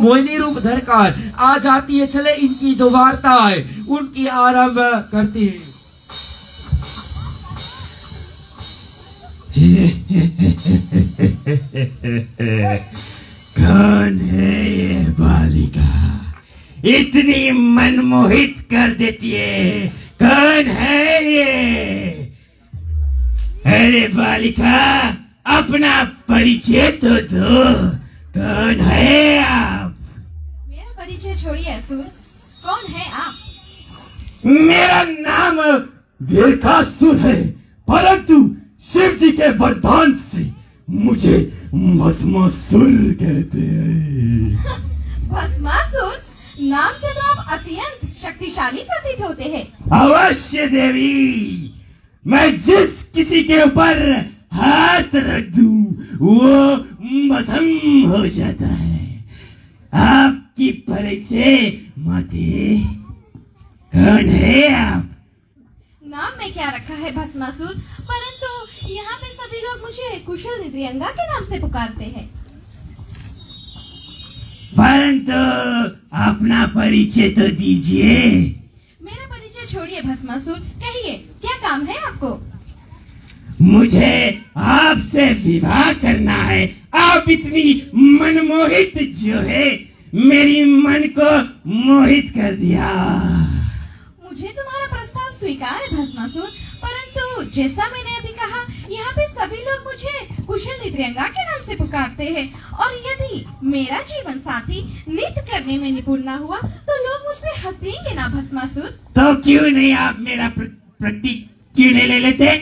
मोहिनी रूप धरकर आ जाती है। चले इनकी जो वार्ता है उनकी आरंभ करती है। कौन है ये बालिका, इतनी मनमोहित कर देती है? कौन है ये? अरे बालिका, अपना परिचय तो दो। कौन है आप? मेरा परिचय छोड़िए असुर, कौन है आप? मेरा नाम वीरकासुर है, परंतु शिव जी के वरदान से मुझे भस्मासुर कहते हैं। भस्मासुर नाम से तो आप अत्यंत शक्तिशाली प्रतीत होते हैं। अवश्य देवी, मैं जिस किसी के ऊपर हाथ रख दूं वो भस्म हो जाता है। आपकी परिचय माते, कौन है आप? नाम में क्या रखा है भस्मासुर, परंतु यहाँ पे सभी लोग मुझे कुशल निद्रियंगा के नाम से पुकारते हैं। परंतु अपना परिचय तो दीजिए। मेरा परिचय छोड़िए भस्मासुर, कहिए क्या काम है आपको? मुझे आपसे विवाह करना है। आप इतनी मनमोहित जो है, मेरी मन को मोहित कर दिया। मुझे तुम्हारा प्रस्ताव स्वीकार है भस्मासुर, परंतु जैसा मैंने अभी कहा, यहाँ पे सभी लोग मुझे कुशल निद्रियंगा के नाम से पुकारते हैं, और यदि मेरा जीवन साथी नृत्य करने में निपुण ना हुआ तो लोग मुझ पे हंसेंगे ना भस्मासुर। तो क्यों नहीं आप मेरा प्रतीक क्यों नहीं ले लेते?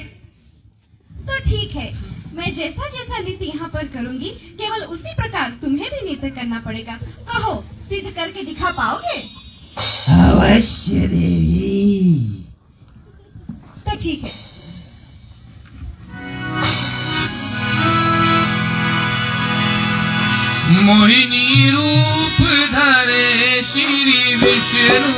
तो ठीक है, मैं जैसा जैसा नृत्य यहाँ पर करूँगी, केवल उसी प्रकार तुम्हें भी नृत्य करना पड़ेगा। कहो, सिद्ध करके दिखा पाओगे? अवश्य देवी। तो ठीक है। मोहिनी रूप धरे श्री विष्णु,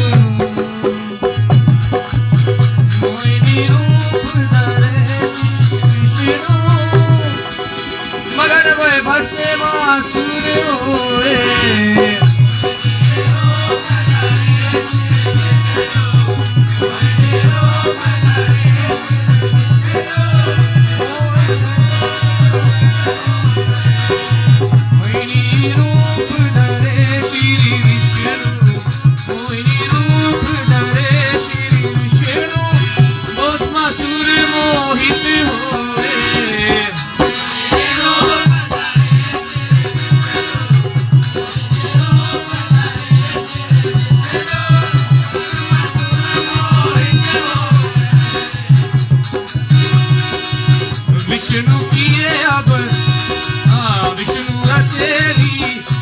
मोहिनी रूप धरे श्री विष्णु, मगन भय भस्मासुर होए। मोहिनी रूप धरे श्री विष्णु, मोहिनी रूप धरे श्री विष्णु, भस्मासुर मोहित होए। विष्णु किए अब विष्णु रचेली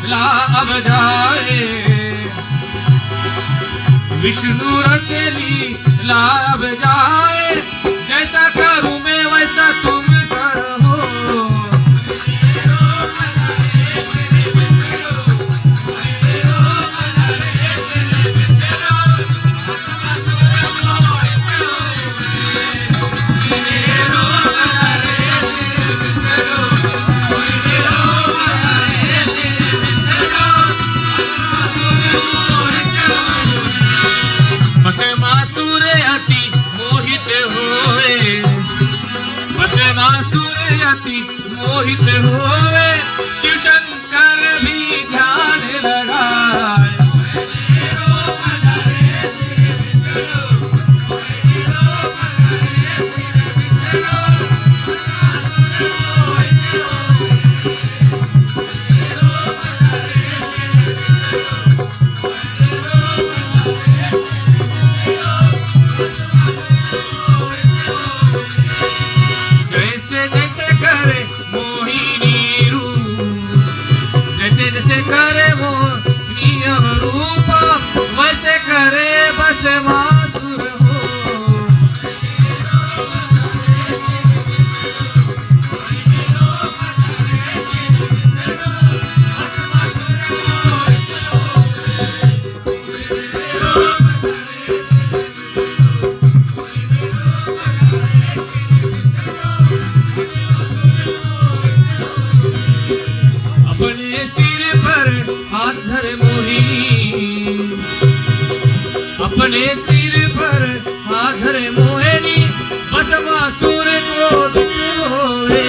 ला अब जाए, विष्णु रचेली ला अब जाए। जैसा करूं मैं वैसा तुम करो। भस्मासुर अति मोहित होए, भस्मासुर अति मोहित होए। शिव शंकर भी ध्यान लगाए। जैसे जैसे करे मोहिनी रूप, जैसे जैसे करे मोहिनी रूप, वैसे करे भस्मासुर हो। अपने सिर पर हाथ धरे अपने सिर पर हाथ धरे मोहिनी भस्मासुर को दुख होवे।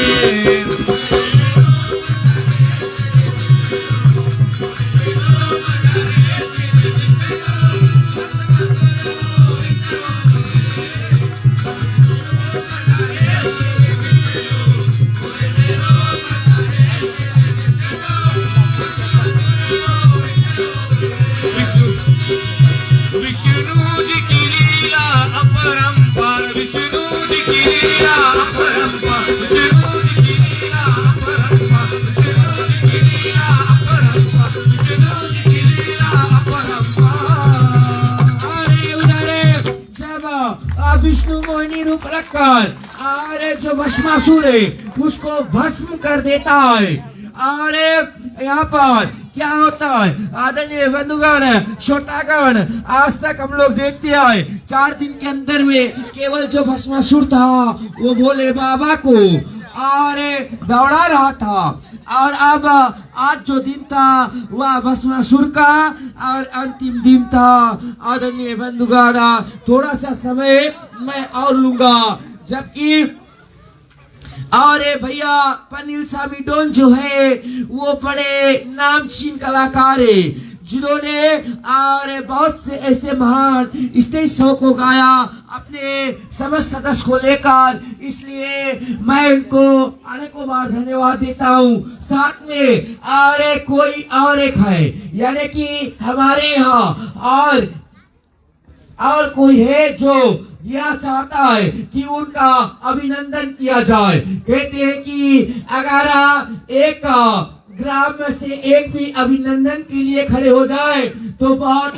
विष्णु जी की लीला अपरंपार, विष्णु जी की लीला अपरंपार, विष्णु जी की लीला अपरंपार, विष्णु जी की लीला अपरंपार, विष्णु जी की लीला अपरंपार। अरे उधर जब विष्णु मोहिनी रूप रखकर अरे जो भस्मासुर है उसको भस्म कर देता है। अरे यहाँ पर क्या होता है आदरणीय बंधुगण श्रोतागण, आज तक हम लोग देखते आए 4 दिन के अंदर में केवल जो भस्मासुर था वो भोले बाबा को और दौड़ा रहा था, और अब आज जो दिन था वह भस्मासुर का और अंतिम दिन था। आदरणीय बंधुगण थोड़ा सा समय मैं और लूंगा, जबकि और भैया पनील स्वामी डोन जो है वो बड़े नामचीन कलाकार है, जिन्होंने और बहुत से ऐसे महान स्टेज शो को गाया अपने समस्त सदस्य को लेकर, इसलिए मैं उनको अनेकों बार धन्यवाद देता हूँ। साथ में और कोई और एक है, यानी कि हमारे यहाँ और कोई है जो यह चाहता है कि उनका अभिनंदन किया जाए। कहते हैं कि अगर एक ग्राम में से एक भी अभिनंदन के लिए खड़े हो जाए तो बहुत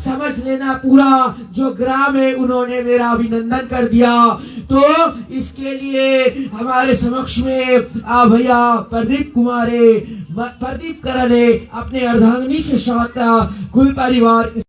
समझ लेना पूरा जो ग्राम है उन्होंने मेरा अभिनंदन कर दिया। तो इसके लिए हमारे समक्ष में भैया प्रदीप करण ने अपने अर्धांगिनी के साथ कुल परिवार के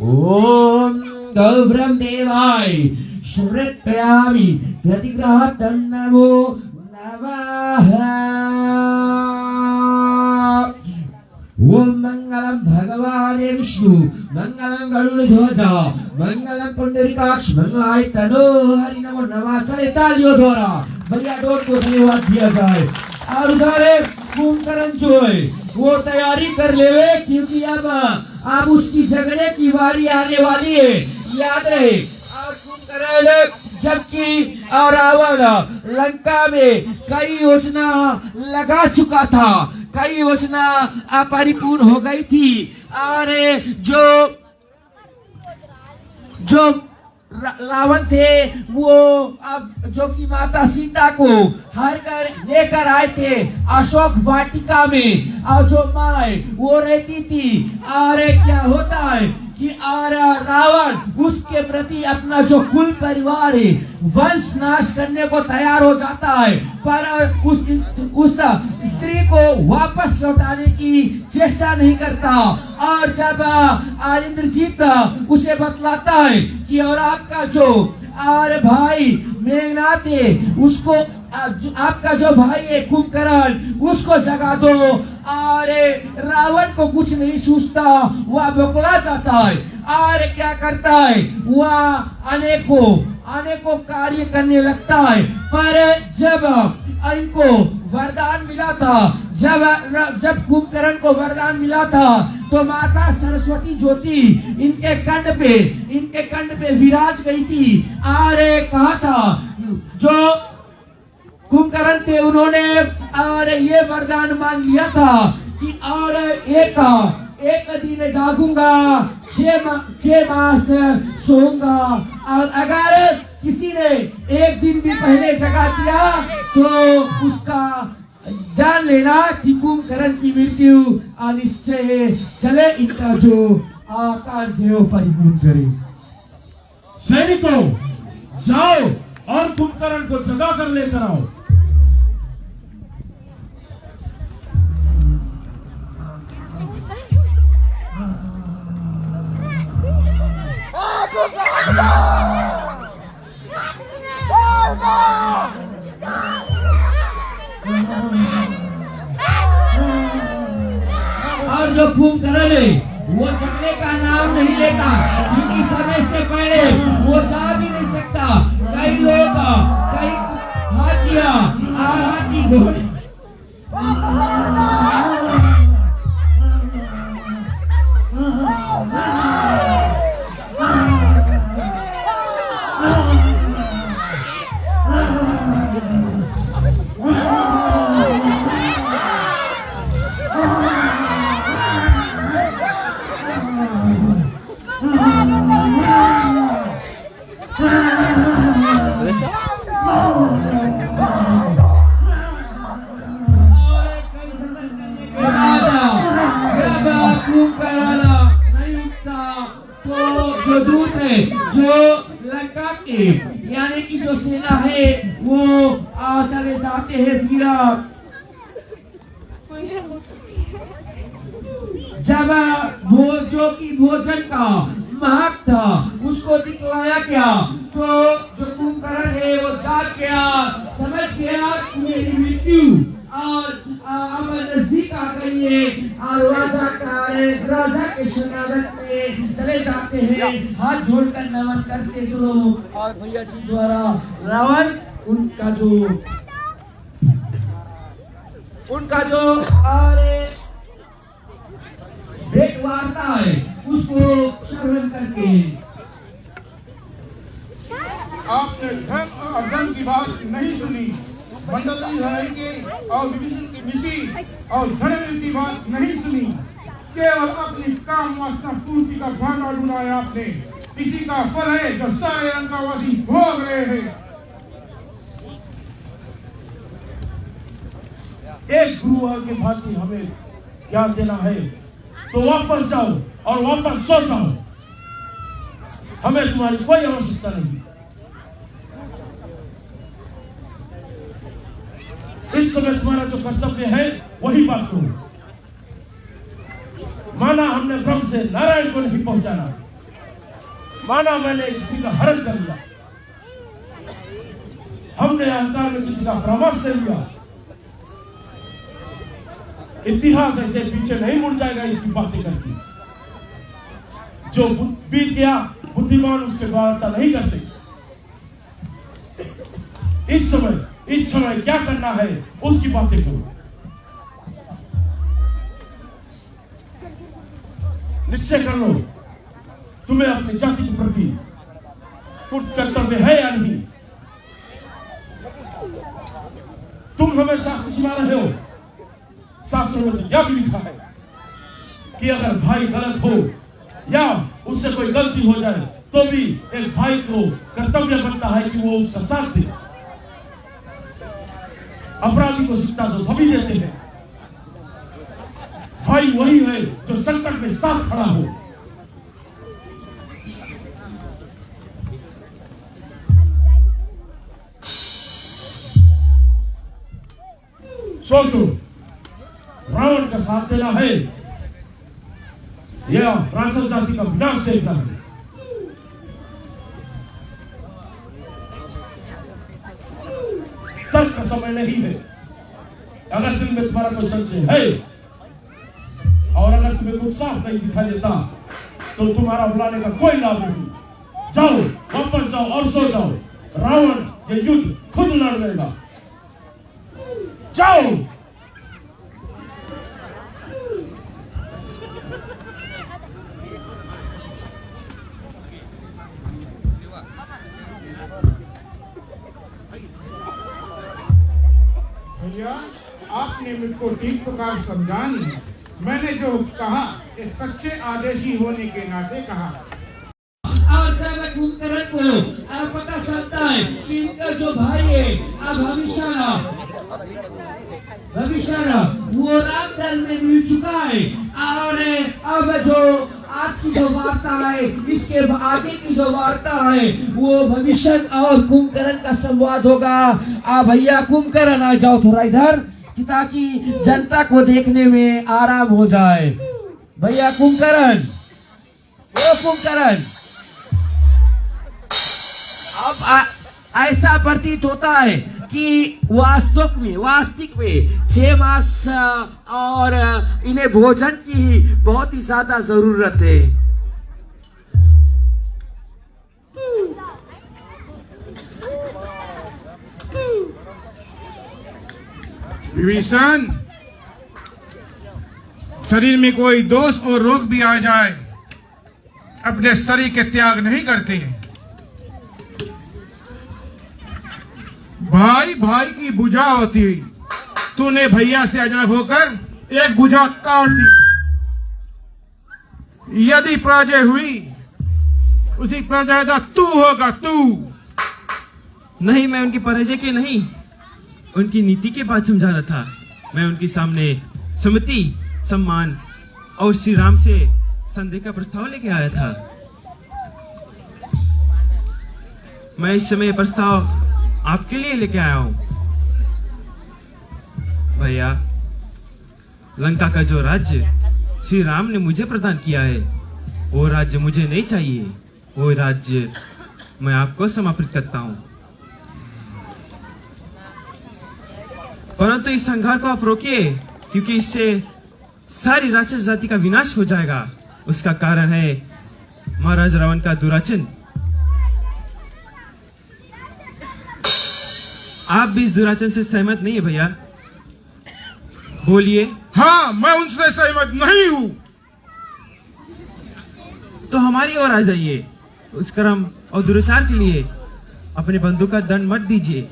ओम गौ ब्रह्मदेवाय श्रुतयामि प्रतिग्रहं नमो नमः। ओम मंगलम भगवाने विष्णु मंगलम गरुड़ध्वज मंगलम पुंडरीकाक्ष मंगलाय तनो हरि नमो नमः। चले तालियों द्वारा भैया डोर को धन्यवाद दिया जाए। और उधर कुंभकर्ण जो है वो तैयारी कर लेवे, क्योंकि अब उसकी झगड़े की बारी आने वाली है, याद रहे। और कुंभकर्ण जबकि और रावण लंका में कई योजना लगा चुका था, कई योजना अपरिपूर्ण हो गई थी, और जो रावण थे वो अब जो कि माता सीता को हर कर लेकर आए थे अशोक वाटिका में, और जो माँ वो रहती थी। और क्या होता है कि और रावण उसके प्रति अपना जो कुल परिवार है वंश नाश करने को तैयार हो जाता है, पर उस स्त्री को वापस लौटाने की चेष्टा नहीं करता। और जब इंद्रजीत उसे बतलाता है कि और आपका जो और भाई मेघनाथ है उसको आपका जो भाई है कुंभकर्ण उसको जगा दो, और रावण को कुछ नहीं सूझता, वह बौखला जाता है और क्या करता है वह अनेकों कार्य करने लगता है। पर जब इनको वरदान मिला था, जब कुंभकर्ण को वरदान मिला था तो माता सरस्वती ज्योति इनके कंठ पे विराज गई थी, और कहा था जो कुंभकर्ण थे उन्होंने और ये वरदान मांग लिया था कि और एक दिन जागूंगा, 6 मास सोऊंगा, और अगर किसी ने एक दिन भी पहले जगा दिया तो उसका जान लेना कि कुंभकर्ण की मृत्यु अनिश्चय है। चले इनका जो आकार जो परिपूर्ण करे। सैनिकों जाओ और कुंभकर्ण को जगा कर लेकर आओ। और जो कुंभकर्ण है वो चढ़ने का नाम नहीं लेता, क्योंकि समय से पहले वो जा भी नहीं सकता। कई लोग कई हाथियां हाथी घोड़े जो दूत है, जो लंका के यानी कि जो सेना है वो चले जाते हैं। फिर जब जो कि भोजन का महक था उसको दिखलाया गया, तो जो कुंभकर्ण है वो जाग गया, समझ गया कि मेरी मृत्यु और अब नजदीक आ गई है। और राजा के शरणागत में चले जाते हैं, हाथ जोड़कर नमन करते जो लोग। और भैया जी द्वारा रावण उनका जो भेंट वार्ता है उसको श्रवण करके आपने धर्म और अधर्म की बात नहीं सुनी, मंडली लड़ाई के और विभीषण की नीति और धर्म की बात नहीं सुनी, केवल अपनी काम वासना पूर्ति का भांडा ढूंढाया आपने। इसी का फल है जो सारे लंकावासी भोग रहे हैं। एक गुरु के भांति हमें ज्ञान देना है तो वापस जाओ और वापस सो जाओ, हमें तुम्हारी कोई आवश्यकता नहीं। इस समय तुम्हारा जो कर्तव्य है वही बात करो। माना हमने ब्रह्म से नारायण को नहीं पहुंचाना, माना मैंने किसी का हरण कर लिया, हमने अहंकार में किसी का परामर्श ले लिया, इतिहास ऐसे पीछे नहीं मुड़ जाएगा इसकी बातें करके। जो बीत गया बुद्धिमान उसके वार्ता नहीं करते। इस समय क्या करना है उसकी बातें करो। निश्चय कर लो तुम्हें अपनी जाति के प्रति कुछ कर्तव्य है या नहीं। तुम हमें शास्त्र सुना रहे हो, शास्त्रों में तो यह भी लिखा है कि अगर भाई गलत हो या उससे कोई गलती हो जाए तो भी एक भाई को कर्तव्य बनता है कि वो उसका साथ दे। अपराधी को शिक्षा तो सभी देते हैं, भाई वही है जो संकट में साथ खड़ा हो। सोचो, रावण का साथ देना है या राक्षस जाति का विनाश देखना है। तर्क का समय नहीं है। अगर दिल में तुम्हारा कोई संशय है और अगर तुम्हें कुछ साफ नहीं दिखाई देता तो तुम्हारा बुलाने का कोई लाभ नहीं। जाओ, वापस जाओ और सो जाओ। रावण ये युद्ध खुद लड़ लेगा। जाओ। भैया, आपने मुझको ठीक प्रकार समझा नहीं। मैंने जो कहा एक सच्चे आदेशी होने के नाते कहा। और जब कुंभकर्ण को पता चलता है कि इनका जो भाई है अब भविष्य वो रामदल में मिल चुका है। और अब जो आज की जो वार्ता है, इसके आगे की जो वार्ता है वो भविष्य और कुंभकर्ण का संवाद होगा। भैया कुंभकर्ण आ जाओ थोड़ा इधर, ताकि जनता को देखने में आराम हो जाए। भैया कुंभकर्ण, वो कुंभकर्ण, अब ऐसा प्रतीत होता है कि वास्तविक में 6 मास और इन्हें भोजन की बहुत ही ज्यादा जरूरत है। विभीषण, शरीर में कोई दोष और रोग भी आ जाए, अपने शरीर के त्याग नहीं करते हैं। भाई भाई की भुजा होती, तूने भैया से अजनब होकर एक भुजा काट दी। यदि पराजय हुई, उसी पराजय का तू होगा, तू। नहीं, मैं उनकी पराजय के नहीं, उनकी नीति के बात समझा रहा था। मैं उनके सामने सम्मति, सम्मान और श्री राम से संदेह का प्रस्ताव लेके आया था। मैं इस समय प्रस्ताव आपके लिए लेके आया हूं। भैया, लंका का जो राज्य श्री राम ने मुझे प्रदान किया है, वो राज्य मुझे नहीं चाहिए। वो राज्य मैं आपको समर्पित करता हूं। परंतु इस संघार को आप रोकिए, क्योंकि इससे सारी राक्षस जाति का विनाश हो जाएगा। उसका कारण है महाराज रावण का दुराचरण। आप भी इस दुराचरण से सहमत नहीं है भैया? बोलिए। हाँ, मैं उनसे सहमत नहीं हूं। तो हमारी ओर आ जाइए। उस कर्म और दुराचार के लिए अपने बंधु का दंड मत दीजिए।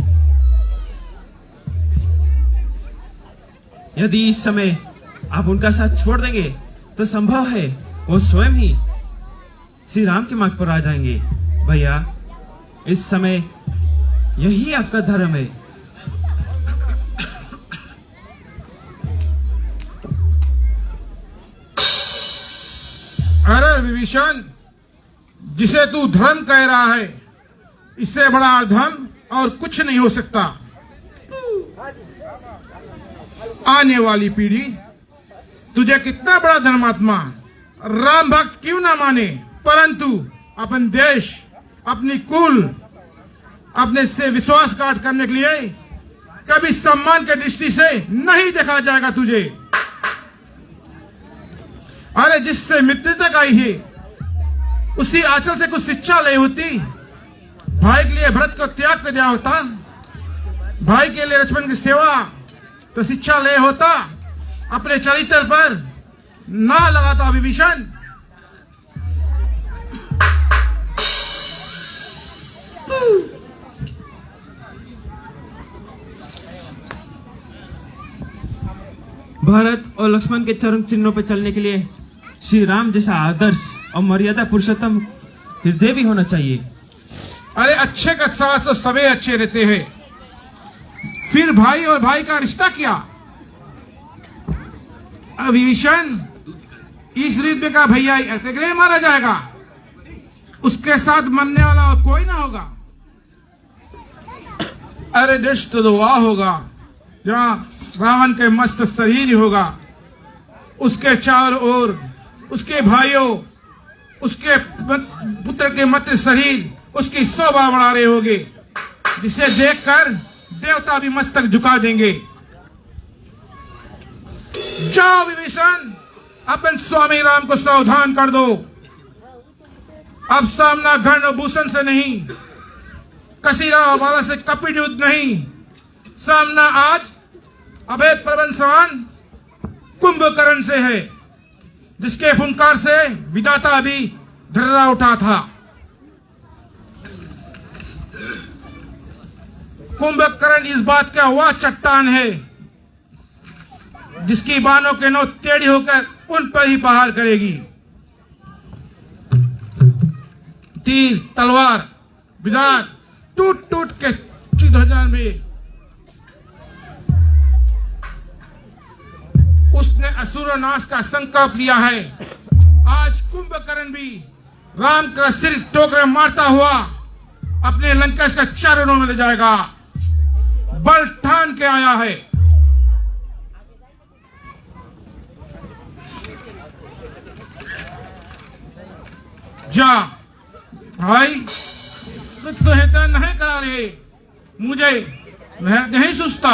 यदि इस समय आप उनका साथ छोड़ देंगे तो संभव है वो स्वयं ही श्री राम के मार्ग पर आ जाएंगे। भैया, इस समय यही आपका धर्म है। अरे विभीषण, जिसे तू धर्म कह रहा है, इससे बड़ा अधर्म और कुछ नहीं हो सकता। आने वाली पीढ़ी तुझे कितना बड़ा धर्मात्मा, राम भक्त क्यों ना माने, परंतु अपन देश, अपनी कुल, अपने से विश्वासघात करने के लिए कभी सम्मान के दृष्टि से नहीं देखा जाएगा तुझे। अरे, जिससे मित्र तक आई है, उसी आंचल से कुछ शिक्षा ले होती। भाई के लिए भरत को त्याग कर दिया होता, भाई के लिए लक्ष्मण की सेवा तो शिक्षा ले होता, अपने चरित्र पर ना लगाता विभीषण। भारत और लक्ष्मण के चरण चिन्हों पर चलने के लिए श्री राम जैसा आदर्श और मर्यादा पुरुषोत्तम हृदय भी होना चाहिए। अरे, अच्छे का साथ तो सबे अच्छे रहते हैं, फिर भाई और भाई का रिश्ता क्या? विभीषण, इस युद्ध का भैया अकेले मारा जाएगा, उसके साथ मरने वाला और कोई ना होगा। अरे, दृष्ट तो वह होगा जहां रावण के मस्त शरीर होगा, उसके चारों ओर उसके भाइयों, उसके पुत्र के मत शरीर उसकी शोभा बढ़ा रहे होंगे, जिसे देखकर देवता भी मस्तक झुका देंगे। जाओ विभीषण, अपन स्वामी राम को सावधान कर दो। अब सामना घन और भूषण से नहीं, कसीरा वाला से कपट युद्ध नहीं, सामना आज अभेद प्रबंधवान कुंभकर्ण से है, जिसके फुंकार से विधाता भी धर्रा उठा था। कुंभकर्ण इस बात का वह चट्टान है जिसकी बाणों के नोक टेढ़ी होकर उन पर ही प्रहार करेगी। तीर, तलवार, विदार टूट टूट के चित हो जाएंगे। उसने असुर नाश का संकल्प लिया है। आज कुंभकर्ण भी राम का सिर ठोकर मारता हुआ अपने लंका के चरणों में ले जाएगा। बल ठान के आया है। जा भाई, तो नहीं करा रहे, मुझे नहीं सोचता,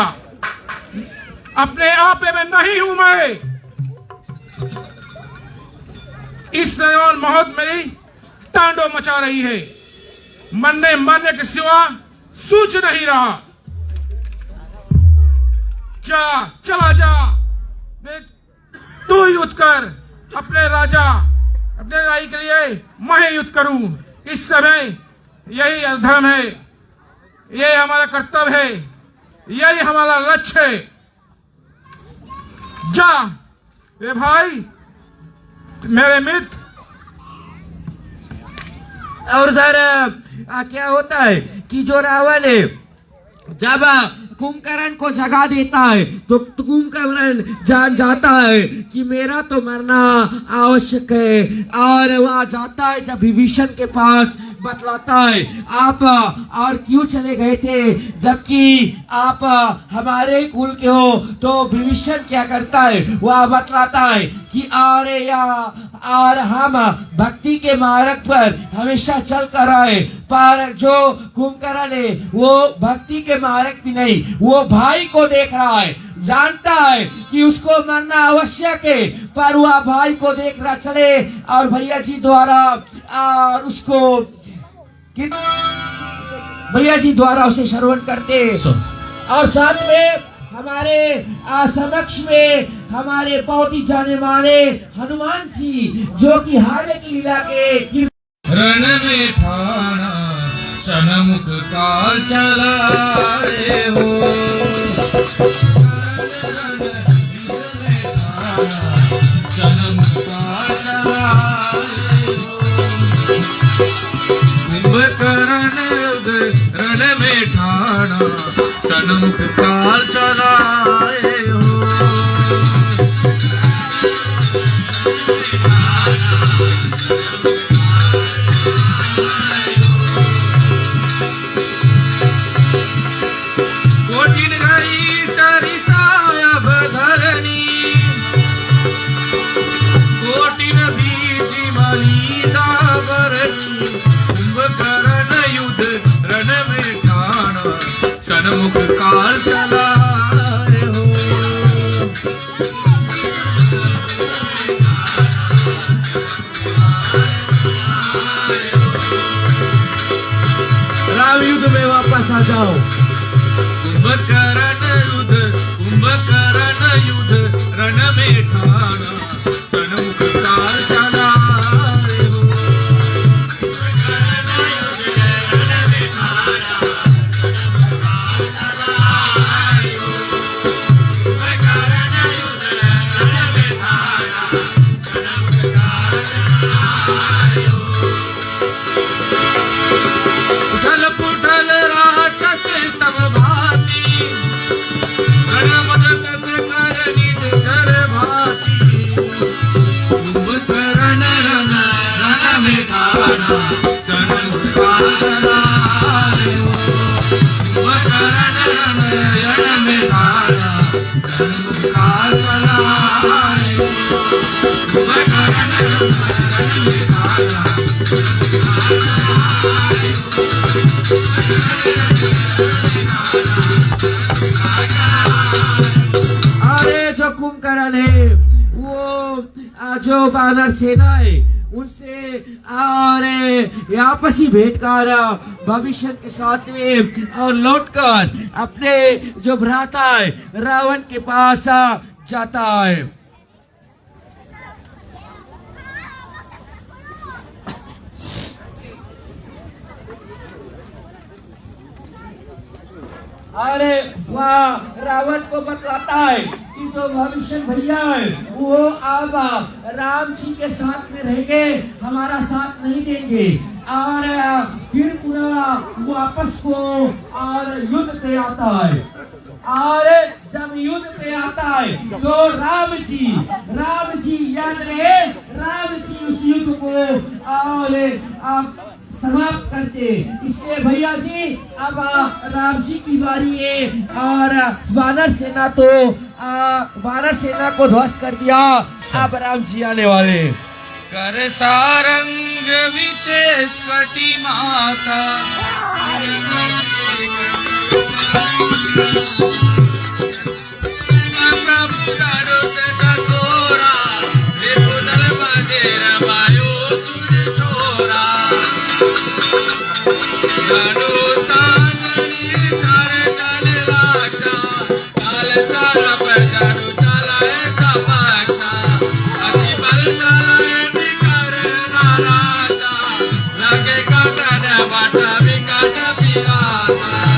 अपने आप में नहीं हूं मैं। इस दौरान मौत मेरी तांडव मचा रही है, मरने के सिवा सूझ नहीं रहा। चला जा, तू युद्ध कर, अपने राई के लिए मैं युद्ध करूं। इस समय यही धर्म है, यही हमारा कर्तव्य है, यही हमारा लक्ष्य है। जा रे भाई, मेरे मित्र। और सर क्या होता है कि जो रावण है जब कुंभकर्ण को जगा देता है तो कुंभकर्ण जान जाता है कि मेरा तो मरना आवश्यक है, और वह जाता है जब विभीषण के पास बतलाता है आप और क्यों चले गए थे जबकि आप हमारे कुल के हो। तो विभीषण क्या करता है, वह बतलाता है कि और हम भक्ति के मार्ग पर हमेशा चल कर आए, पर जो कुंभकर्ण है वो भक्ति के मार्ग भी नहीं, वो भाई को देख रहा है, जानता है कि उसको मरना आवश्यक है, पर वह भाई को देख रहा चले और भैया जी द्वारा उसे श्रवण करते। और साथ में हमारे समक्ष में हमारे बहुत ही जाने माने हनुमान जी, जो कि हारे की लीला के रण में ठाना सनमुख काल चलाए हो। सनमुख काल चलाए हो। कुंभकर्ण रण में ठाना सनमुख काल चलाए हो। कोटिन गई सरिसाया बधरनी, कोटिन बीच मलिदा बरनी। कुंभकर्ण युद्ध रण में ठाना सनमुख काल चलाए हो। राम युद्ध में वापस आ जाओ। कुंभकर्ण युद्ध रण में ठाना सनमुख काल चलाए हो। उठल पुठल राक्षस सब भांति, रणमदगत कर निज जर भांति। कुंभकर्ण रण में ठाना सनमुख काल चलाए हो। कुंभकर्ण रण में ठाना सनमुख काल चलाए हो। कुंभकर्ण रण में ठाना अरे जो कुंभकर्ण है वो जो वानर सेना है उनसे और आपसी भेंट कर भविष्य के साथ में और लौटकर अपने जो भ्राता है रावण के पास जाता है। अरे वह रावण को बतलाता है कि जो भविष्य भैया है वो अब राम जी के साथ में रहेंगे, हमारा साथ नहीं देंगे, और फिर पूरा वापस को और युद्ध पे आता है। और जब युद्ध पे आता है तो राम जी याद रहे, राम जी उस युद्ध को और समाप्त करते। इसलिए भैया जी अब राम जी की बारी है, और वानर सेना को ध्वस्त कर दिया। अब राम जी आने वाले। कर सारंग विशेष कटी माता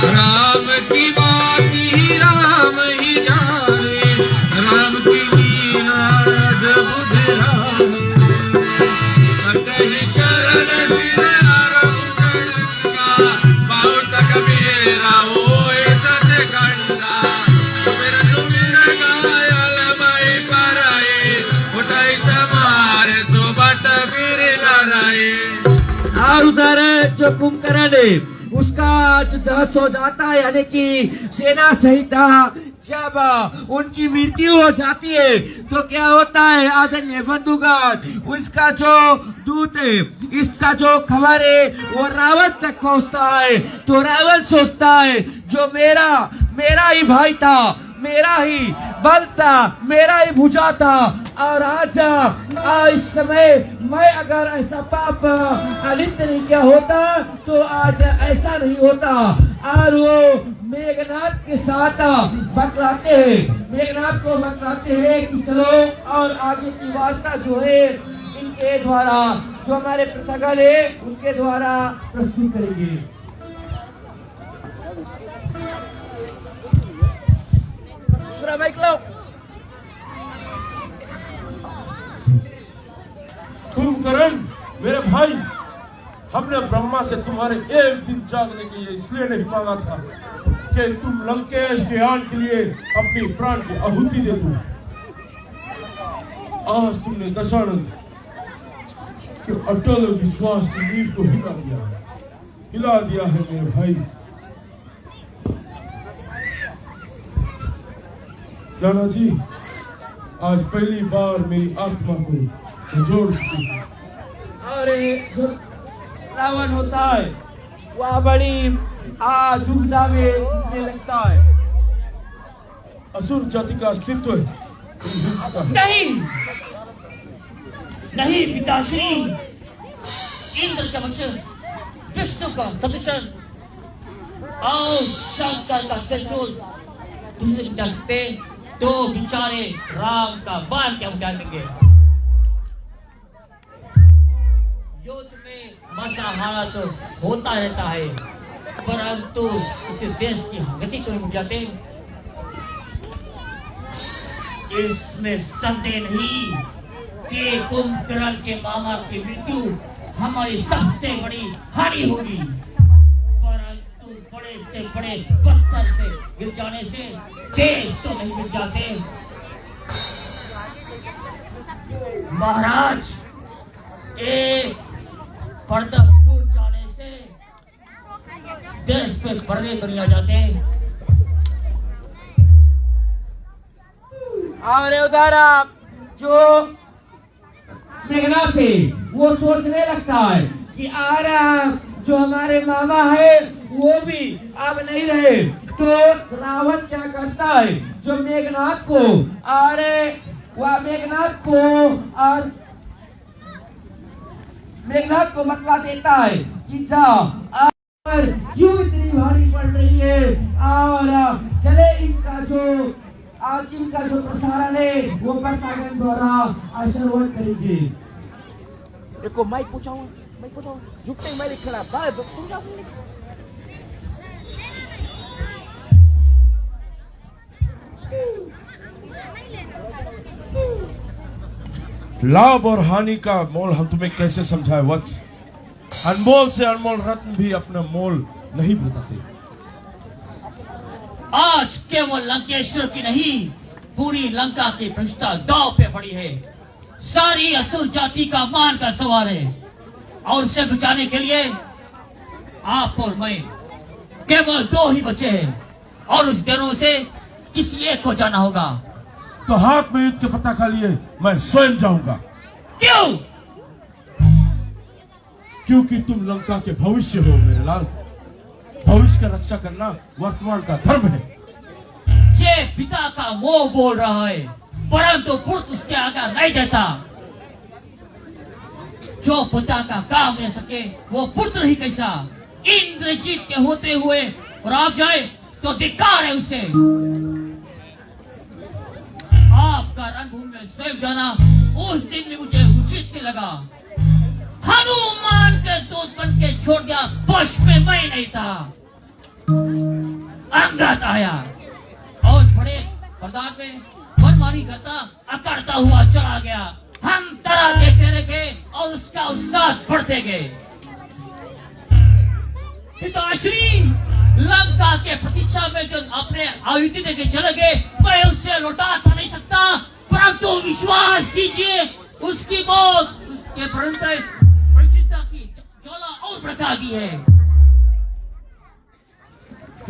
राम की बात ही राम ही जाने, राम की लीला अद्भुत राम। कहीं चरण सिर उजड़का, बहुत कबीरा होए सतखंडा। सुमिर गायल मई पराए, उठाई समारे सुबट फिर लड़ाए। और उधर जो कुंभकर्ण उसका आज दस्त हो जाता है, यानी कि सेना सहित जब उनकी मृत्यु हो जाती है तो क्या होता है आदरणीय बंधुगण, उसका जो दूत है, इसका जो खबर है वो रावण तक पहुंचता है। तो रावण सोचता है जो मेरा ही भाई था, मेरा ही बल था, मेरा ही भुजा था, और आज इस समय मैं अगर ऐसा पाप अलिप्त नहीं किया होता तो आज ऐसा नहीं होता। और वो मेघनाथ के साथ बतलाते हैं, मेघनाथ को बतलाते हैं कि चलो और आगे की वार्ता जो है इनके द्वारा, जो हमारे प्रथगल है उनके द्वारा प्रस्तुत करेंगे। कुंभकर्ण मेरे भाई, हमने ब्रह्मा से तुम्हारे एक दिन जागने के लिए इसलिए नहीं मांगा था कि तुम लंकेश के आन के लिए अपनी प्राण की आहुति दे दो। आज तुमने दशानंद के अटल विश्वास की नींव को हिला दिया है मेरे भाई। नाना जी, आज पहली बार मेरी आत्मा को जोड़ चुकी है। और जो रावण होता है वह बड़ी दुविधा में लगता है। असुर जाति का अस्तित्व है। नहीं नहीं पिताश्री, इंद्र का वचन, विष्णु का सदुचन और शंकर का त्रिशूल दूसरे डरते तो बेचारे राम का बाण क्या उठा देंगे। युद्ध में मांसाहार तो होता रहता है, परंतु इस देश की गति तो नहीं जाते। इसमें संदेह नहीं कि कुंभकर्ण के मामा की मृत्यु हमारी सबसे बड़ी हानि होगी, परंतु बड़े से बड़े पत्थर से गिर जाने से देश तो नहीं गिर जाते। महाराज, एक पर्दा टूट जाने से देश पे पर्दे दुनिया जाते। और उधर जो मेघनाथ है वो सोचने लगता है कि यार जो हमारे मामा है वो भी अब नहीं रहे, तो रावण क्या करता है जो मेघनाथ को वह मेघनाथ को बतला देता है कि जाओ और क्यों इतनी भारी पड़ रही है, और चले इनका जो प्रसारण है वो प्रतागन द्वारा श्रवण करेंगे। देखो मैं पूछाऊं झुकते ही मैं खड़ा बाय तुम जाओ। लाभ और हानि का मोल हम तुम्हें कैसे समझाए वत्स। अनमोल से अनमोल रत्न भी अपना मोल नहीं बताते। आज केवल लंकेश्वर की नहीं, पूरी लंका की प्रतिष्ठा दांव पे पड़ी है। सारी असुर जाति का मान का सवाल है, और उसे बचाने के लिए आप और मैं केवल दो ही बचे हैं, और उस दोनों से किसी एक को जाना होगा। तो हाथ में युद्ध के पताका लिए मैं स्वयं जाऊंगा। क्यों? क्योंकि तुम लंका के भविष्य हो मेरे लाल। भविष्य का रक्षा करना वर्तमान का धर्म है। ये पिता का मोह बोल रहा है, परंतु पुत्र उसके आज्ञा नहीं देता। जो पिता का काम ले सके वो पुत्र ही कैसा। इंद्रजीत के होते हुए और आप जाए तो धिक्कार है उसे। आपका रणभूमि में स्वयं जाना उस दिन में मुझे उचित नहीं लगा। हनुमान के दूत बन के छोड़ दिया, पक्ष में मैं नहीं था। अंगद आया और बड़े मैदान में मनमानी करता अकड़ता हुआ चला गया। हम तरह देखते रहे और उसका उत्साह बढ़ते गए। पिताश्री लंका के प्रतीक्षा में जो अपने आयुति देके चले गए, मैं उसे लौटा तो नहीं सकता, परंतु विश्वास कीजिए उसकी मौत उसके परिचिता की ज्वाला और भड़का दी है।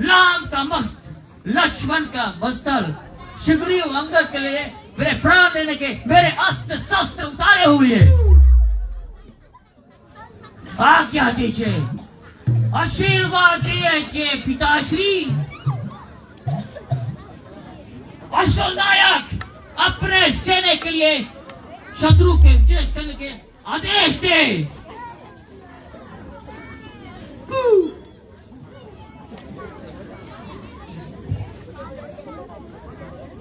राम का मस्त, लक्ष्मण का मस्तल, सुग्रीव अंगद के लिए मेरे प्राण देने के मेरे अस्त्र शस्त्र उतारे हुए। आज्ञा दीजिए, आशीर्वाद दिए पिताश्री। असुर नायक अपने सेना के लिए शत्रु के विजय करने के आदेश दे।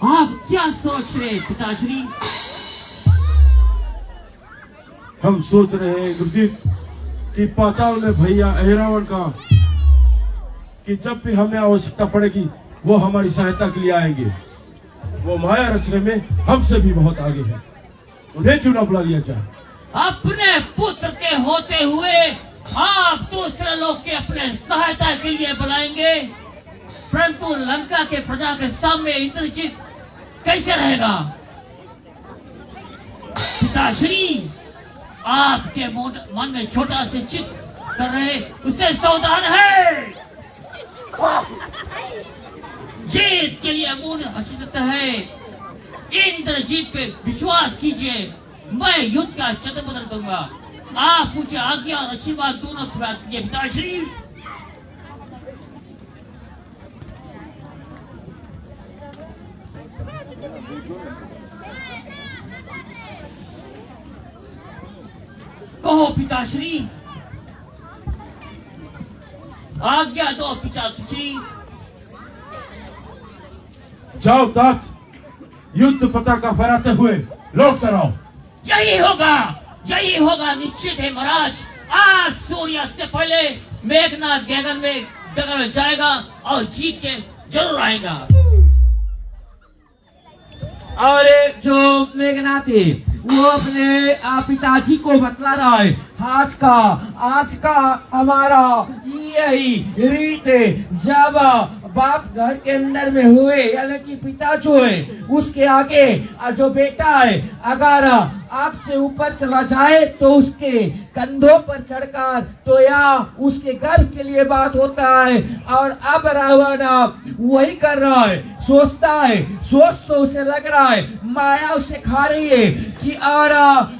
आप क्या सोच रहे पिताश्री? हम सोच रहे हैं गुरुजीत कि पाताल में भैया अहिरावण का कि जब भी हमें आवश्यकता पड़ेगी वो हमारी सहायता के लिए आएंगे। वो माया रचने में हमसे भी बहुत आगे है, उन्हें क्यों ना बुला लिया जाए। अपने पुत्र के होते हुए आप दूसरे लोग के अपने सहायता के लिए बुलाएंगे, परंतु लंका के प्रजा के सामने इंद्रजीत कैसे रहेगा? पिताश्री आपके मन में छोटा से चित कर रहे उसे सावधान है। जीत के लिए मूल हसीत है। इंद्रजीत पे विश्वास कीजिए, मैं युद्ध का चतुर्बदल दूंगा। आप मुझे आज्ञा और आशीर्वाद दोनों प्राप्त कीजिए पिताश्री। कहो पिताश्री, आज्ञा दो पिताश्री। जाओ तात, युद्ध पताका फहराते हुए लौट कर आओ। यही होगा निश्चित है महाराज। आज सूर्यास्त से पहले मेघनाथ गगन में जाएगा और जीत के जरूर आएगा। और जो मेघनाथ है वो अपने पिताजी को बतला रहा है, आज का हमारा यही रीत है। जब बाप घर के अंदर में हुए यानी कि पिता जो है उसके आगे जो बेटा है अगर आपसे ऊपर चला जाए तो उसके कंधों पर चढ़कर तो या उसके गर्व के लिए बात होता है। और अब रावण वही कर रहा है, सोच तो उसे लग रहा है माया उसे खा रही है कि और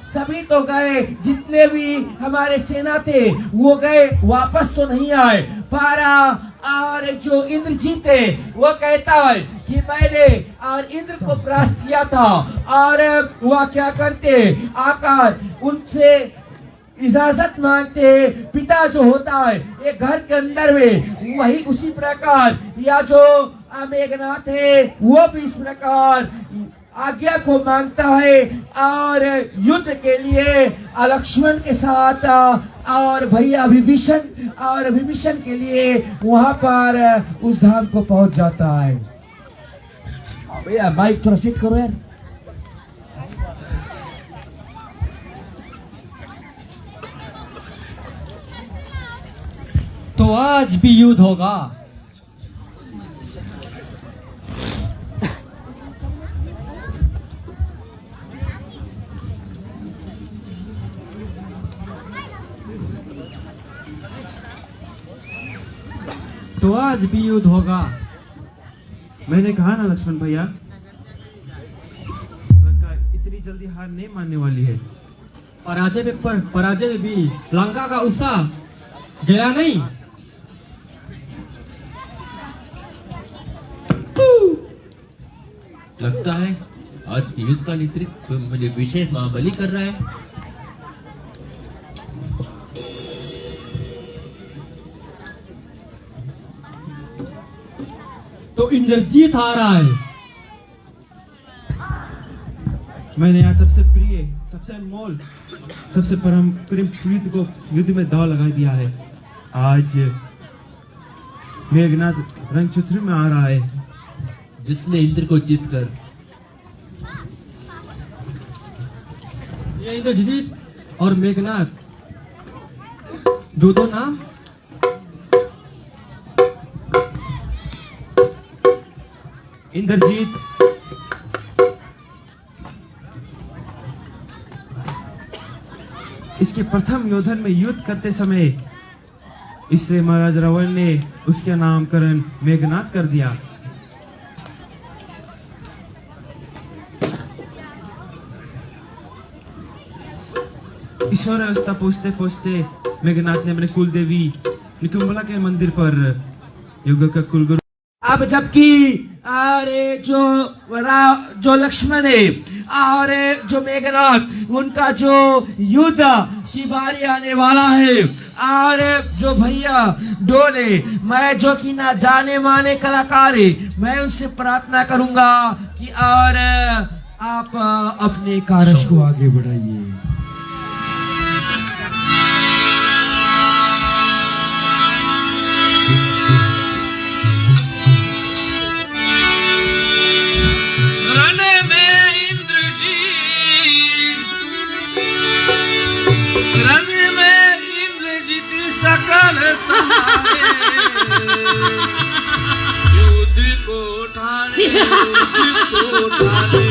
सभी तो गए, जितने भी हमारे सेना थे वो गए, वापस तो नहीं आए। पर और जो इंद्रजीत है वो कहता है कि मैंने और इंद्र को परास्त किया था। और वह क्या करते, आकर उनसे इजाजत मांगते। पिता जो होता है एक घर के अंदर में वही उसी प्रकार, या जो मेघनाथ है वो भी इस प्रकार आज्ञा को मांगता है और युद्ध के लिए लक्ष्मण के साथ और भैया विभीषण के लिए वहां पर उस धाम को पहुंच जाता है। भैया माइक थोड़ा सेट करो यार। तो आज भी युद्ध होगा। तो आज भी युद्ध होगा। मैंने कहा ना लक्ष्मण भैया, लंका इतनी जल्दी हार नहीं मानने वाली है। पराजय में भी लंका का उत्साह गया नहीं। लगता है आज के युद्ध का नेतृत्व मुझे विशेष महाबली कर रहा है। तो इंद्रजीत आ रहा है। मैंने आज सबसे प्रिय, सबसे अनमोल, सबसे परम प्रेम प्रीत को युद्ध में दाव लगा दिया है। आज मेघनाथ रणक्षेत्र में आ रहा है, जिसने इंद्र को जीत कर ये इंद्रजीत और मेघनाथ दो नाम इंद्रजीत इसके प्रथम योधन में युद्ध करते समय इससे महाराज रावण ने उसका नामकरण मेघनाथ कर दिया। ईश्वर अवस्था पहुंचते पहुंचते मेघनाथ ने अपने कुल देवी निकुंभला के मंदिर पर युग का कुलगुरु। अब जबकि अरे जो लक्ष्मण है और जो मेघनाथ, उनका जो युद्ध की बारी आने वाला है। और जो भैया डोले, मैं जो कि ना जाने माने कलाकार है, मैं उनसे प्रार्थना करूंगा कि और आप अपने कार्य को आगे बढ़ाइए। रण में इंद्रजीत, रण में इंद्रजीत सकल सहारे, युद्ध को ठाने, युद्ध को ठाने।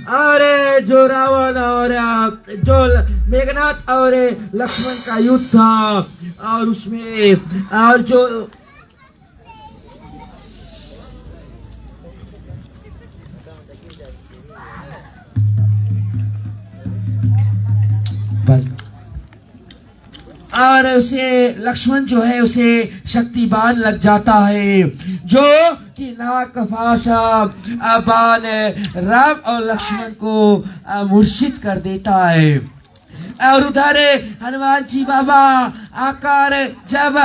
अरे जो रावण और जो मेघनाथ और लक्ष्मण का युद्ध था, और उसमें और जो और उसे लक्ष्मण जो है उसे शक्तिबान लग जाता है, जो कि नाग फासा बाण राम और लक्ष्मण को मूर्छित कर देता है। और उधर हनुमान जी बाबा आकर जब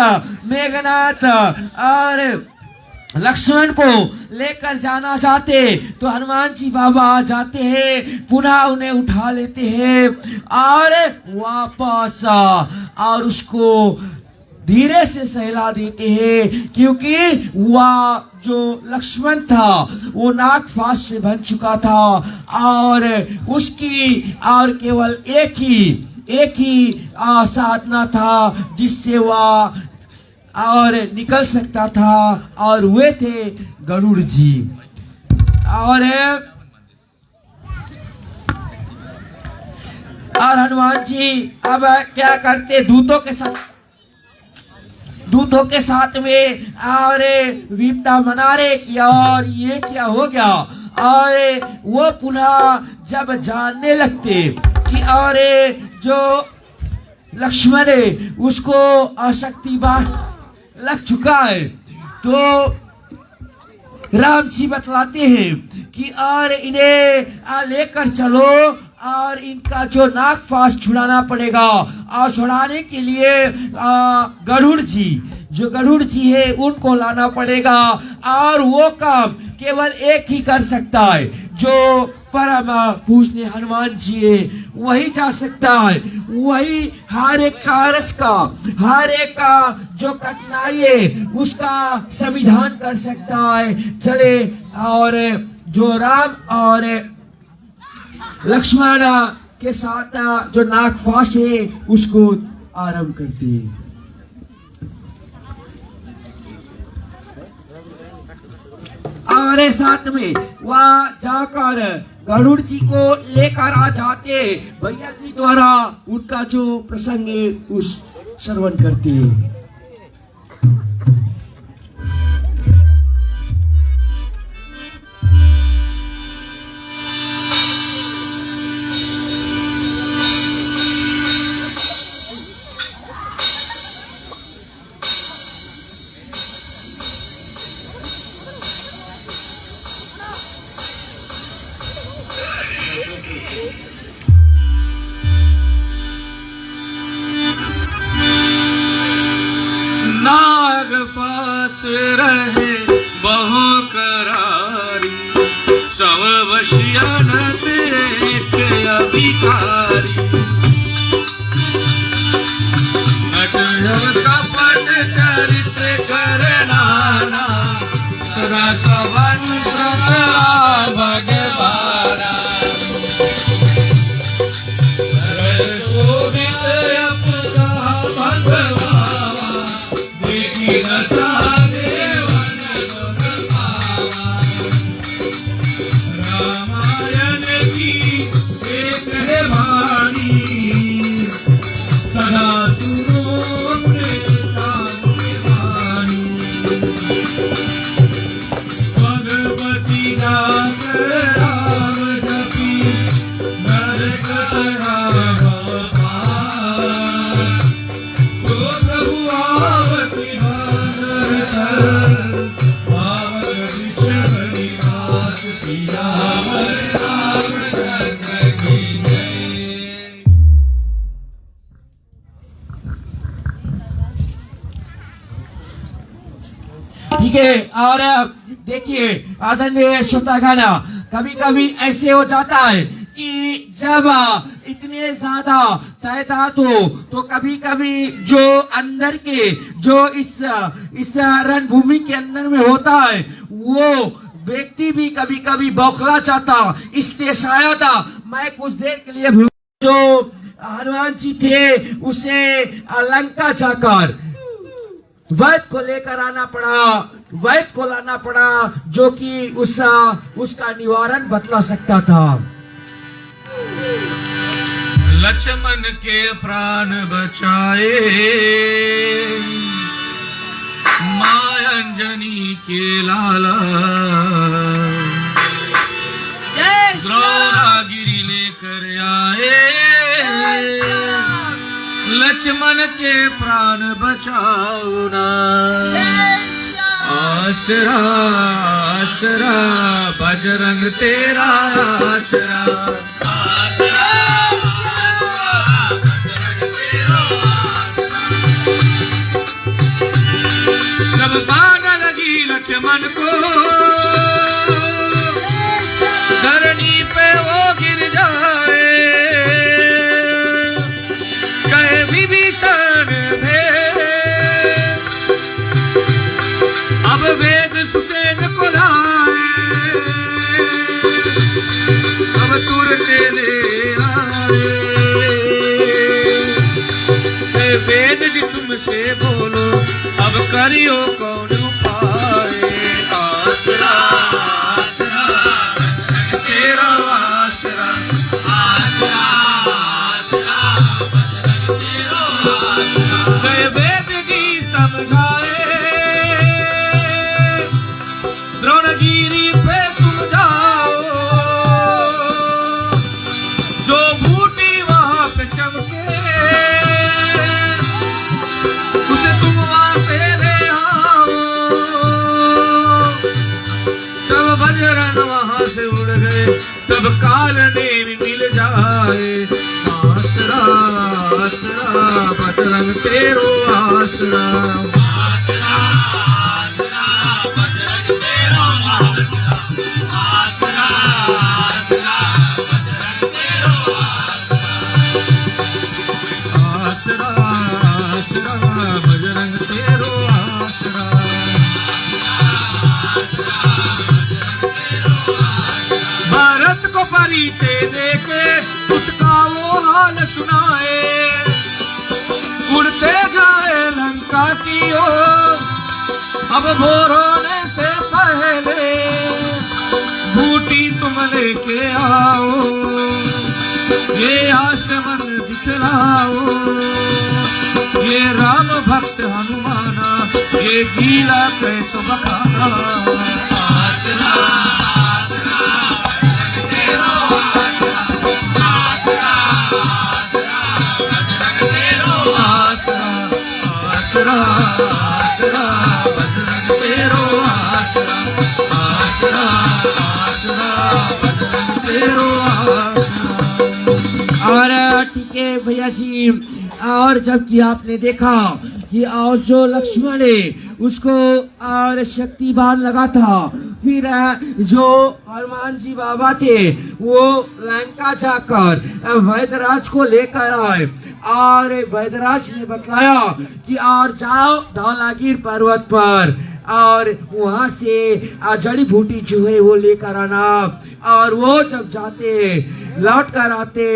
मेघनाथ और लक्ष्मण को लेकर जाना चाहते तो हनुमान जी बाबा आ जाते हैं, पुनः उन्हें उठा लेते हैं और वापस और उसको धीरे से सहला देते हैं, क्योंकि वह जो लक्ष्मण था वो नागफास से बन चुका था और उसकी और केवल एक ही साधना था जिससे वह और निकल सकता था, और वे थे गरुड़ जी। और हनुमान जी अब क्या करते, दूतों के साथ में और विपदा मना रहे कि और ये क्या हो गया। और वो पुनः जब जानने लगते कि और जो लक्ष्मण है उसको अशक्ति बात लग चुका है, तो राम जी बतलाते हैं कि और इन्हें लेकर चलो और इनका जो नाक फांस छुड़ाना पड़ेगा। और छुड़ाने के लिए गरुड़ जी है उनको लाना पड़ेगा। और वो काम केवल एक ही कर सकता है, जो परम पूजनीय हनुमान जी है वही जा सकता है। वही हर एक कार्य का, हर एक का जो कठिनाई है उसका समाधान कर सकता है। चले और जो राम और लक्ष्मण के साथ जो नागफाश है उसको आरंभ करते हैं। और साथ में वह जाकर गरुड़ जी को लेकर आ जाते, भैया जी द्वारा उनका जो प्रसंग है उस श्रवण करते हैं। नाग फास रहे बहु करारी, सब वशियन देख अभिकारी। नटवर कपट चरित्र करनाना, रसवन भगवाना। रामायण की एक है वाणी, सदा सुनो वाणी। भगवती दास राम जपी, नर कटराम पार। तो प्रभु आवती ठीक है। और देखिए आदरणीय श्रोतागण, कभी कभी ऐसे हो जाता है कि जब इतने ज्यादा तादाद हो तो कभी कभी जो अंदर के जो इस रणभूमि के अंदर में होता है वो व्यक्ति भी कभी कभी बौखला जाता। इसलिए शायद मैं कुछ देर के लिए जो हनुमान जी थे उसे लंका जाकर वैद्य को लेकर आना पड़ा, वैद्य को लाना पड़ा जो कि उसका निवारण बतला सकता था। लक्ष्मण के प्राण बचाए, मां अंजनी के लाला। द्रोणागिरी लेकर आए, लक्ष्मण के प्राण बचाओ ना। आसरा आसरा बजरंग तेरा आसरा। जब बाण लगी लक्ष्मण को, धरनी पे वो गिर जाए। कहे विभीषण अब वेद सुसेन को लाए, अब तुरते ले आए। वेद जी तुमसे बोलो, अब करियो कौन उपाय। आसरा आसरा तेरा आसरा, आसरा समझाए, द्रोणगिरी पे तुम जाओ, जो बूटी वहां पे चमके उसे तुम वहां पे ले आओ। तब बजरंग वहां से उड़ गए, तब काल नेम मिल जाए। आसरा आसरा बजरंग तेरो आसरा, आसरा आसरा बजरंग तेरो आसरा, आसरा आसरा बजरंग तेरो आसरा, आसरा आसरा बजरंग तेरो आसरा। भारत को परिचय देके उसका वो हाल सुनाए, उड़ते जाए लंका की ओर, अब भोर होने से पहले बूटी तुम लेके आओ, ये आसमान दिखलाओ। ये राम भक्त हनुमाना, ये गीला कैसो बखाना। आसरा आसरा आसरा बजरंग तेरो आसरा, आसरा आसरा बजरंग तेरो आसरा। और ठीक है भैया जी, और जबकि आपने देखा कि और जो लक्ष्मण है उसको और शक्तिबान लगा था, फिर जो हनुमान जी बाबा थे वो लंका जाकर वैदराज को लेकर आए, और वैदराज ने बतलाया कि और जाओ धौलागिर पर्वत पर, और वहां से जड़ी बूटी जो है वो लेकर आना। और वो जब जाते लौट कर आते,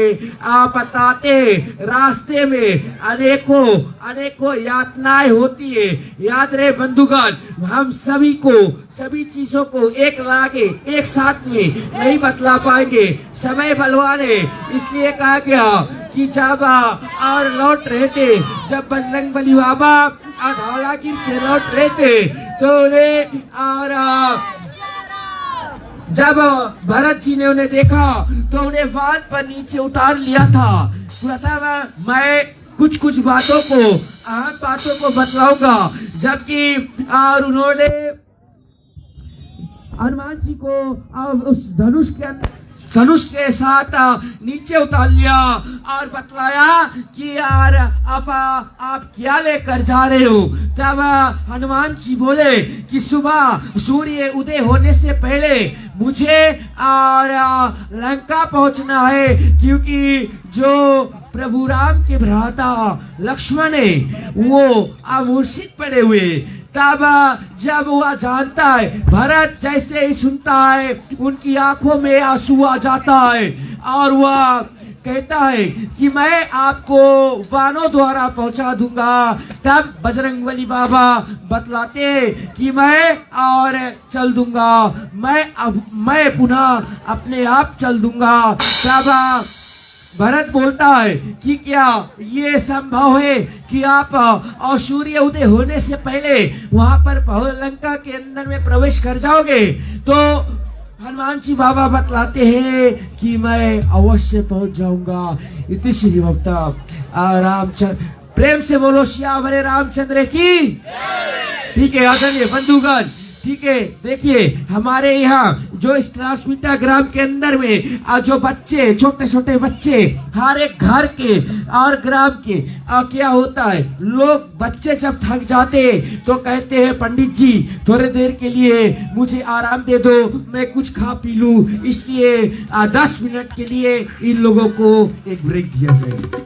आप बताते रास्ते में अनेकों अनेकों यातनाएं होती है। याद रहे बंधुगण, हम सभी को सभी चीजों को एक लागे एक साथ में नहीं बतला पाएंगे, समय बलवान है। इसलिए कहा गया कि जब और लौट रहे थे, जब बजरंग बली बाबा धौलागिर से लौट रहे थे, तो उन्हें और जब भरत जी ने उन्हें देखा तो उन्हें वाहन पर नीचे उतार लिया था। मैं कुछ कुछ बातों को, अहम बातों को बतलाऊंगा, जबकि और उन्होंने हनुमान जी को उस धनुष के साथ नीचे उतार लिया और बतलाया कि यार आप क्या लेकर जा रहे हो। तब हनुमान जी बोले कि सुबह सूर्य उदय होने से पहले मुझे और लंका पहुंचना है, क्योंकि जो प्रभु राम के भ्राता लक्ष्मण है वो मूर्छित पड़े हुए। तब जब वह जानता है, भरत जैसे ही सुनता है उनकी आंखों में आंसू आ जाता है, और वह कहता है कि मैं आपको वानों द्वारा पहुंचा दूंगा। तब बजरंगबली बाबा बतलाते कि मैं और चल दूंगा, मैं पुनः अपने आप चल दूंगा। तब भरत बोलता है कि क्या ये संभव है कि आप और सूर्य उदय होने से पहले वहां पर लंका के अंदर में प्रवेश कर जाओगे। तो हनुमान जी बाबा बतलाते हैं कि मैं अवश्य पहुंच जाऊंगा। इति श्री भक्ता रामचंद्र, प्रेम से बोलो श्यावरे रामचंद्र की। ठीक है आदरणीय बंधुगण, ठीक है, देखिए हमारे यहाँ जो इस ट्रांसमीटर ग्राम के अंदर में जो बच्चे, छोटे छोटे बच्चे, हर एक घर के और ग्राम के क्या होता है, लोग बच्चे जब थक जाते तो कहते हैं पंडित जी थोड़ी देर के लिए मुझे आराम दे दो, मैं कुछ खा पी लूं। इसलिए 10 मिनट के लिए इन लोगों को एक ब्रेक दिया जाए।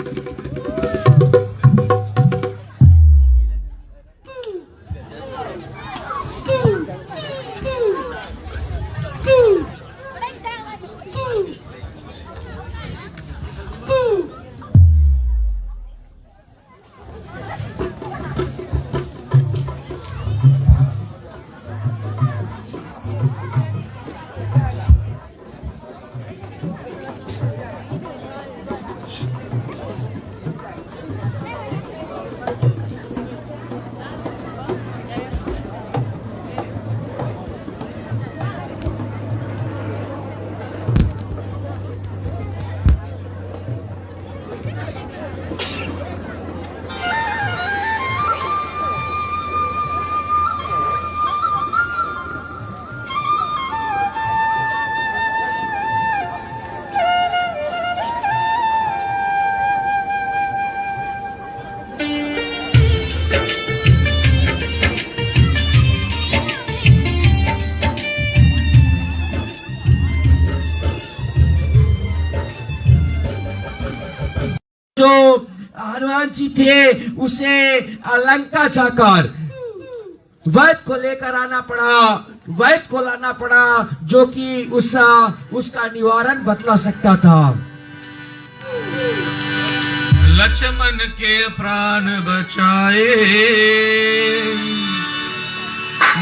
जो हनुमान जी थे उसे लंका जाकर वैद्य को लेकर आना पड़ा, वैद्य को लाना पड़ा जो कि उसका निवारण बतला सकता था। लक्ष्मण के प्राण बचाए,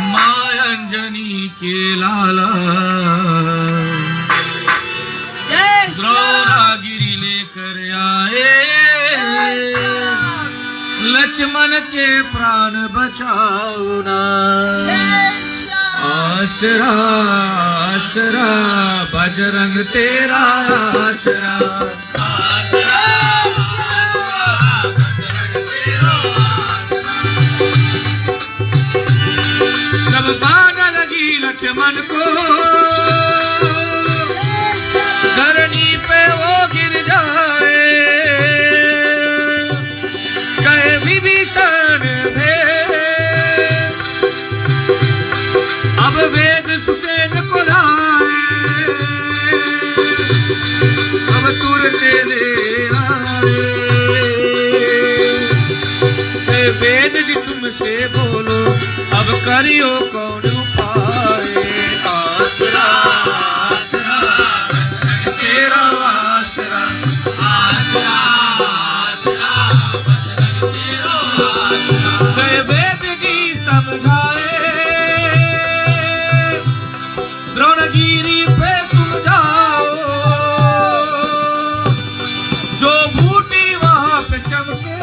मां अंजनी के लाला, द्रोणागिरी लेकर आए, लक्ष्मण के प्राण बचाओ ना। आसरा आसरा बजरंग तेरा आसरा, जब बाण लगी लक्ष्मण को, धरनी पे वो गिर जाए, कहे विभीषण अब वेद सुसेन को लाए, अब तुरते ले आए, वेद जी तुमसे बोलो अब करियो कौन उपाय। आसरा आसरा तेरा आसरा, आसरा आसरा तेरा आसरा, वेद जी समझाए, द्रोणगिरी पे तुम जाओ, जो बूटी वहां पे चमके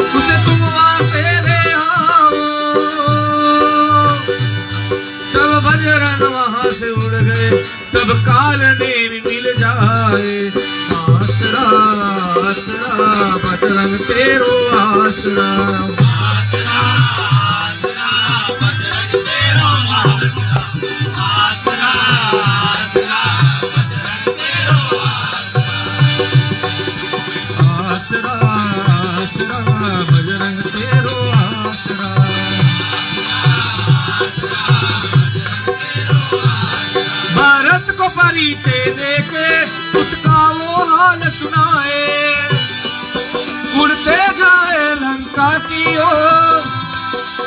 उसे तुम वहां से ले आओ। तब बजरंग वहां से उड़ गए, तब काल नेमी मिल जाए। आसरा आसरा बजरंग तेरो आसरा, आसरा आसरा बजरंग तेरो आसरा, आसरा आसरा बजरंग तेरो आसरा, आसरा आसरा बजरंग तेरो आसरा। भारत को परिचय देके उसका वो हाल सुनाए, उड़ते जाए लंका की ओर,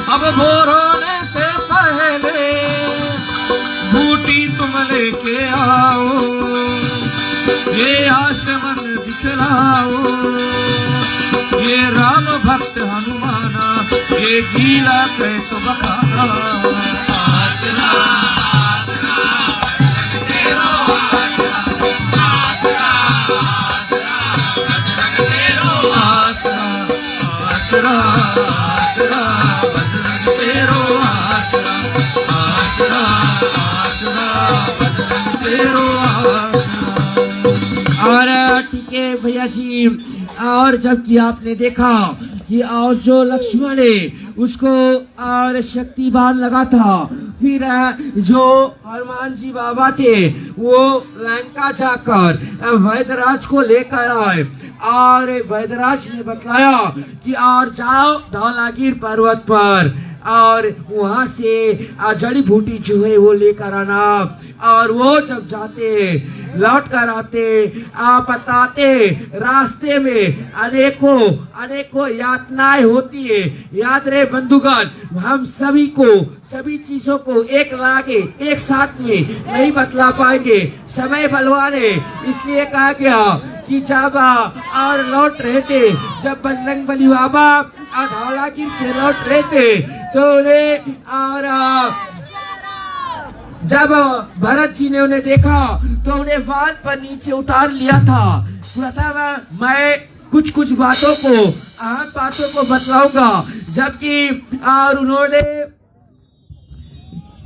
अब भोर होने से पहले बूटी तुम लेके आओ, ये आसमन दिखलाओ, ये राम भक्त हनुमाना, ये गीला कैसो बखाना। आसरा आसरा बजरंग तेरो आसरा, आसरा आसरा बजरंग तेरो आसरा, आसरा आसरा बजरंग तेरो आसरा। और ठीक है भैया जी, और जबकि आपने देखा कि और जो लक्ष्मण है उसको और शक्तिवान लगा था, फिर जो हनुमान जी बाबा थे वो लंका जाकर वैदराज को लेकर आए, और वैदराज ने बतलाया कि और जाओ धौलागिर पर्वत पर, और वहां से जड़ी बूटी जो है वो लेकर आना। और वो जब जाते लौट कर आते आप बताते रास्ते में अनेकों यातनाएं होती है। याद रहे बंधुगण, हम सभी को सभी चीजों को एक साथ में नहीं बतला पाएंगे, समय बलवान है। इसलिए कहा गया कि जब और लौट रहे थे, जब बजरंग बली बाबा धौलागिर से लौट रहे थे तो उन्हें और जब भरत जी ने उन्हें देखा तो उन्हें वाहन पर नीचे उतार लिया था। मैं कुछ बातों को अहम बातों को बतलाऊंगा, जबकि और उन्होंने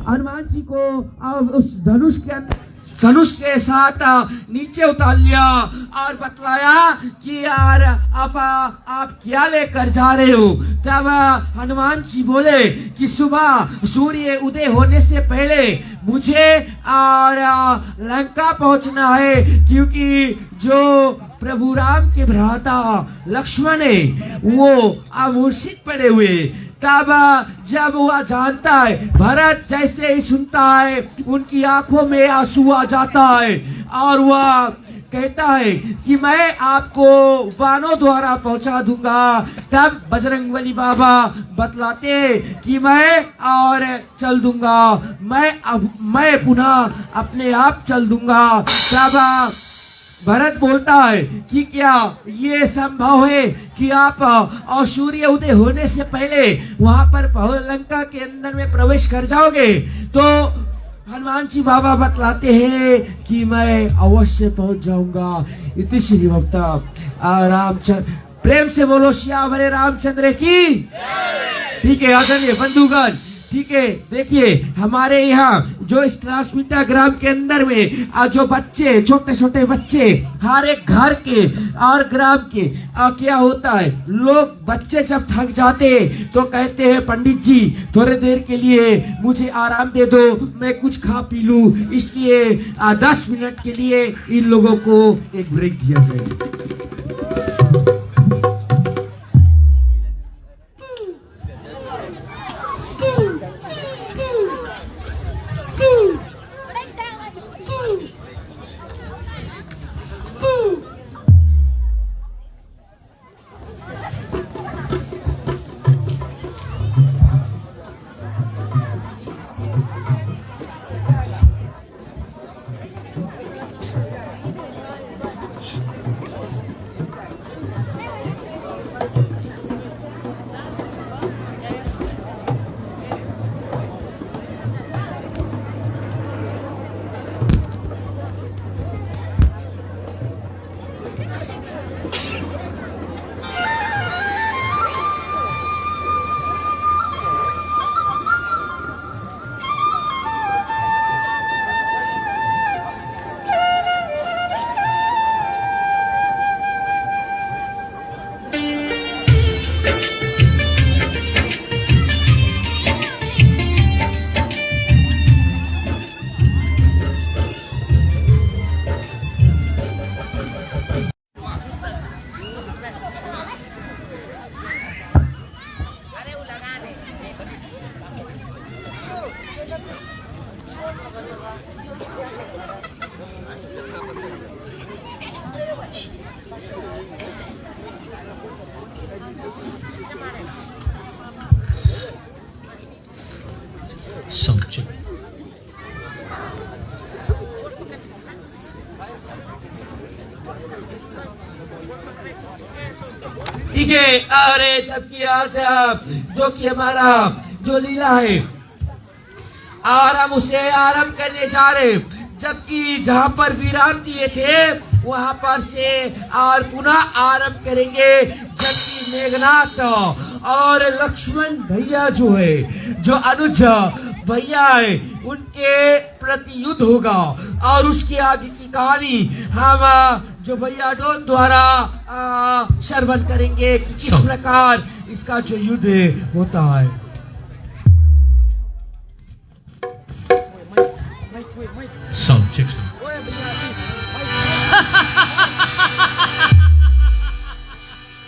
हनुमान जी को उस धनुष के साथ नीचे उतार लिया और बतलाया कि यार आप क्या लेकर जा रहे हो। तब हनुमान जी बोले कि सुबह सूर्य उदय होने से पहले मुझे और लंका पहुंचना है, क्योंकि जो प्रभु राम के भ्राता लक्ष्मण है वो मूर्छित पड़े हुए। तब जब वह जानता है, भरत जैसे ही सुनता है उनकी आंखों में आंसू आ जाता है और वह कहता है कि मैं आपको वानों द्वारा पहुंचा दूंगा। तब बजरंगबली बाबा बतलाते कि मैं और चल दूंगा, मैं पुनः अपने आप चल दूंगा। तब भरत बोलता है कि क्या ये संभव है कि आप और सूर्य उदय होने से पहले वहां पर लंका के अंदर में प्रवेश कर जाओगे? तो हनुमान जी बाबा बतलाते हैं कि मैं अवश्य पहुंच जाऊंगा। इति श्री भक्ता रामचंद्र, प्रेम से बोलो श्यावरे रामचंद्र की। ठीक है आदरणीय बंधुगण, ठीक है, देखिए हमारे यहाँ जो इस ट्रांसमीटर ग्राम के अंदर में जो बच्चे, छोटे छोटे बच्चे, हर एक घर के और ग्राम के क्या होता है, लोग बच्चे जब थक जाते तो कहते हैं पंडित जी थोड़े देर के लिए मुझे आराम दे दो, मैं कुछ खा पी लूं। इसलिए 10 मिनट के लिए इन लोगों को एक ब्रेक दिया जाए। संक्षिप्त ठीक है। अरे जबकि आज जो कि हमारा जो लीला है और हम उसे आरंभ करने जा रहे, जबकि जहाँ पर विराम दिए थे वहां पर से और पुनः आरंभ करेंगे। जबकि मेघनाथ और लक्ष्मण भैया जो है, जो अनुज भैया है, उनके प्रति युद्ध होगा और उसके आगे की कहानी हम जो भैया डोन द्वारा श्रवण करेंगे कि किस प्रकार इसका जो युद्ध होता है। संक्षिप्त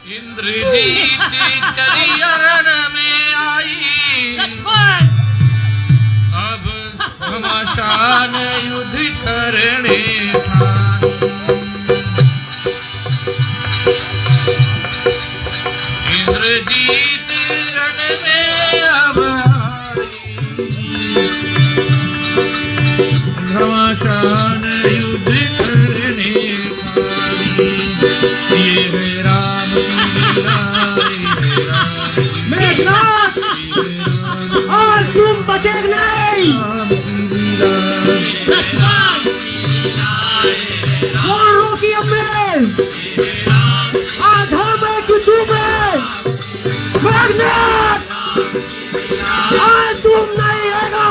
इंद्रजीत चली अरण में आई, लक्ष्मण अब घमासान युद्ध करने ठान। इंद्रजीत रण में अब आई, घमासान युद्ध करने ठानी। ये है राम की लीला, मेघनाथ और तुम बचे नहीं। कौन रोकी हमें? आधा मैं कि तुम्हें? मेघनाथ आज तुम नहीं रहेगा।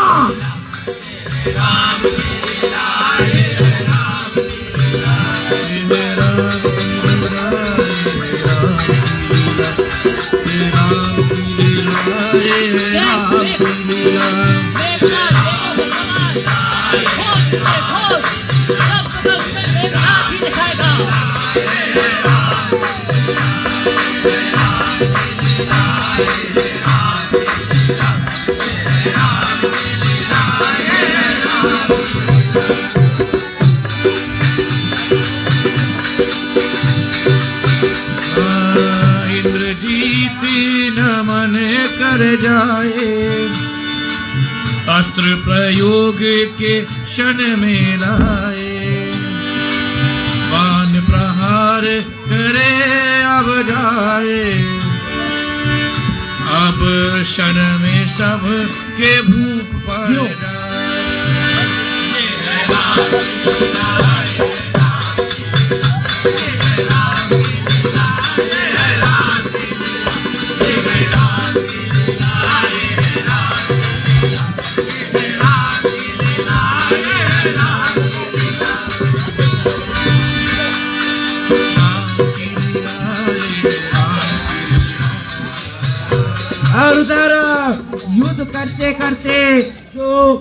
मन कर जाए, अस्त्र प्रयोग के क्षण में लाए, बाण प्रहार करे अब जाए, अब क्षण में सब के भूख पड़ जाए। और उधर युद्ध करते करते जो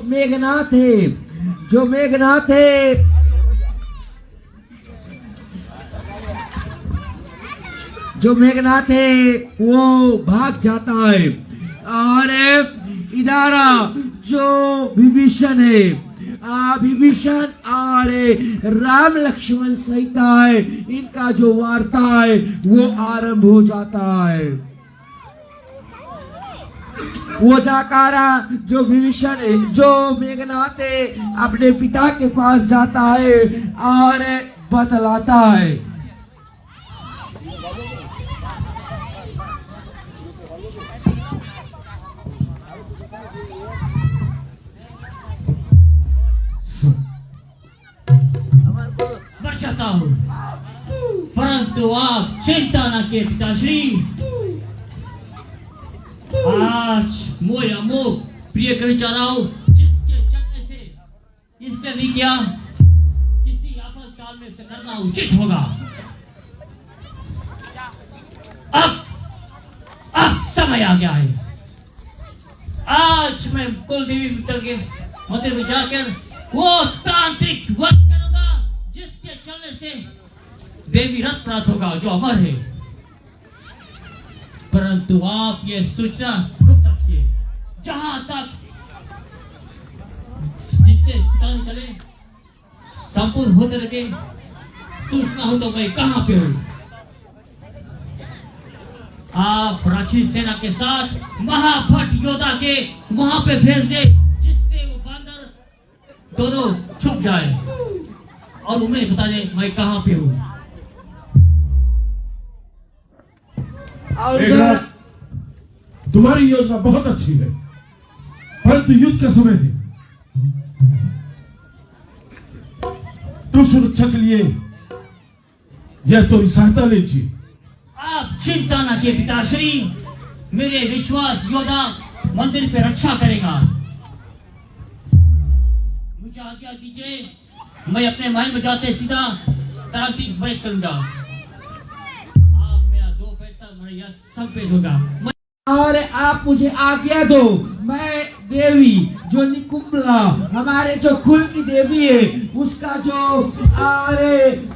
मेघनाथ है, वो भाग जाता है। और इधर जो विभीषण है, विभीषण और राम लक्ष्मण सहित है, इनका जो वार्ता है वो आरंभ हो जाता है। वो जाकर जो विभीषण है, जो मेघनाथ है, अपने पिता के पास जाता है और बतलाता है। बढ़ जाता हूँ, परंतु आप चिंता न किए पिताश्री। आज मोय अमोघ प्रिय कर जा रहा हूं, जिसके चलने से इसने भी क्या किसी आफत काल में से करना उचित होगा। अब समय आ गया है। आज मैं कुलदेवी मित्र के मंदिर में जाकर वो तांत्रिक वध करूंगा, जिसके चलने से देवी रथ प्राप्त होगा जो अमर है। परंतु आप ये सूचना गुप्त रखिए, जहां तक जिससे पता नहीं चले, संपूर्ण होते रहे सूचना हो तो मैं कहां पे हूं। आप राक्षसी सेना के साथ महाभट योद्धा के वहां पे भेज दे, जिससे वो बांदर दोनों छुप जाए और उन्हें बता दे मैं कहां पे हूं। तुम्हारी योजना बहुत अच्छी है, परंतु युद्ध का समय है। तो सुरक्षा के लिए यह तो सहायता लीजिए। आप चिंता न किए पिताश्री, मेरे विश्वास योद्धा मंदिर पे रक्षा करेगा। मुझे आज्ञा दीजिए, मैं अपने महल में जाते सीधा तांत्रिक वध करूंगा। आप मेरा 2 पैर तक मेरा यह संपेद होगा। और आप मुझे आज्ञा दो, मैं देवी जो निकुंभला हमारे जो कुल की देवी है, उसका जो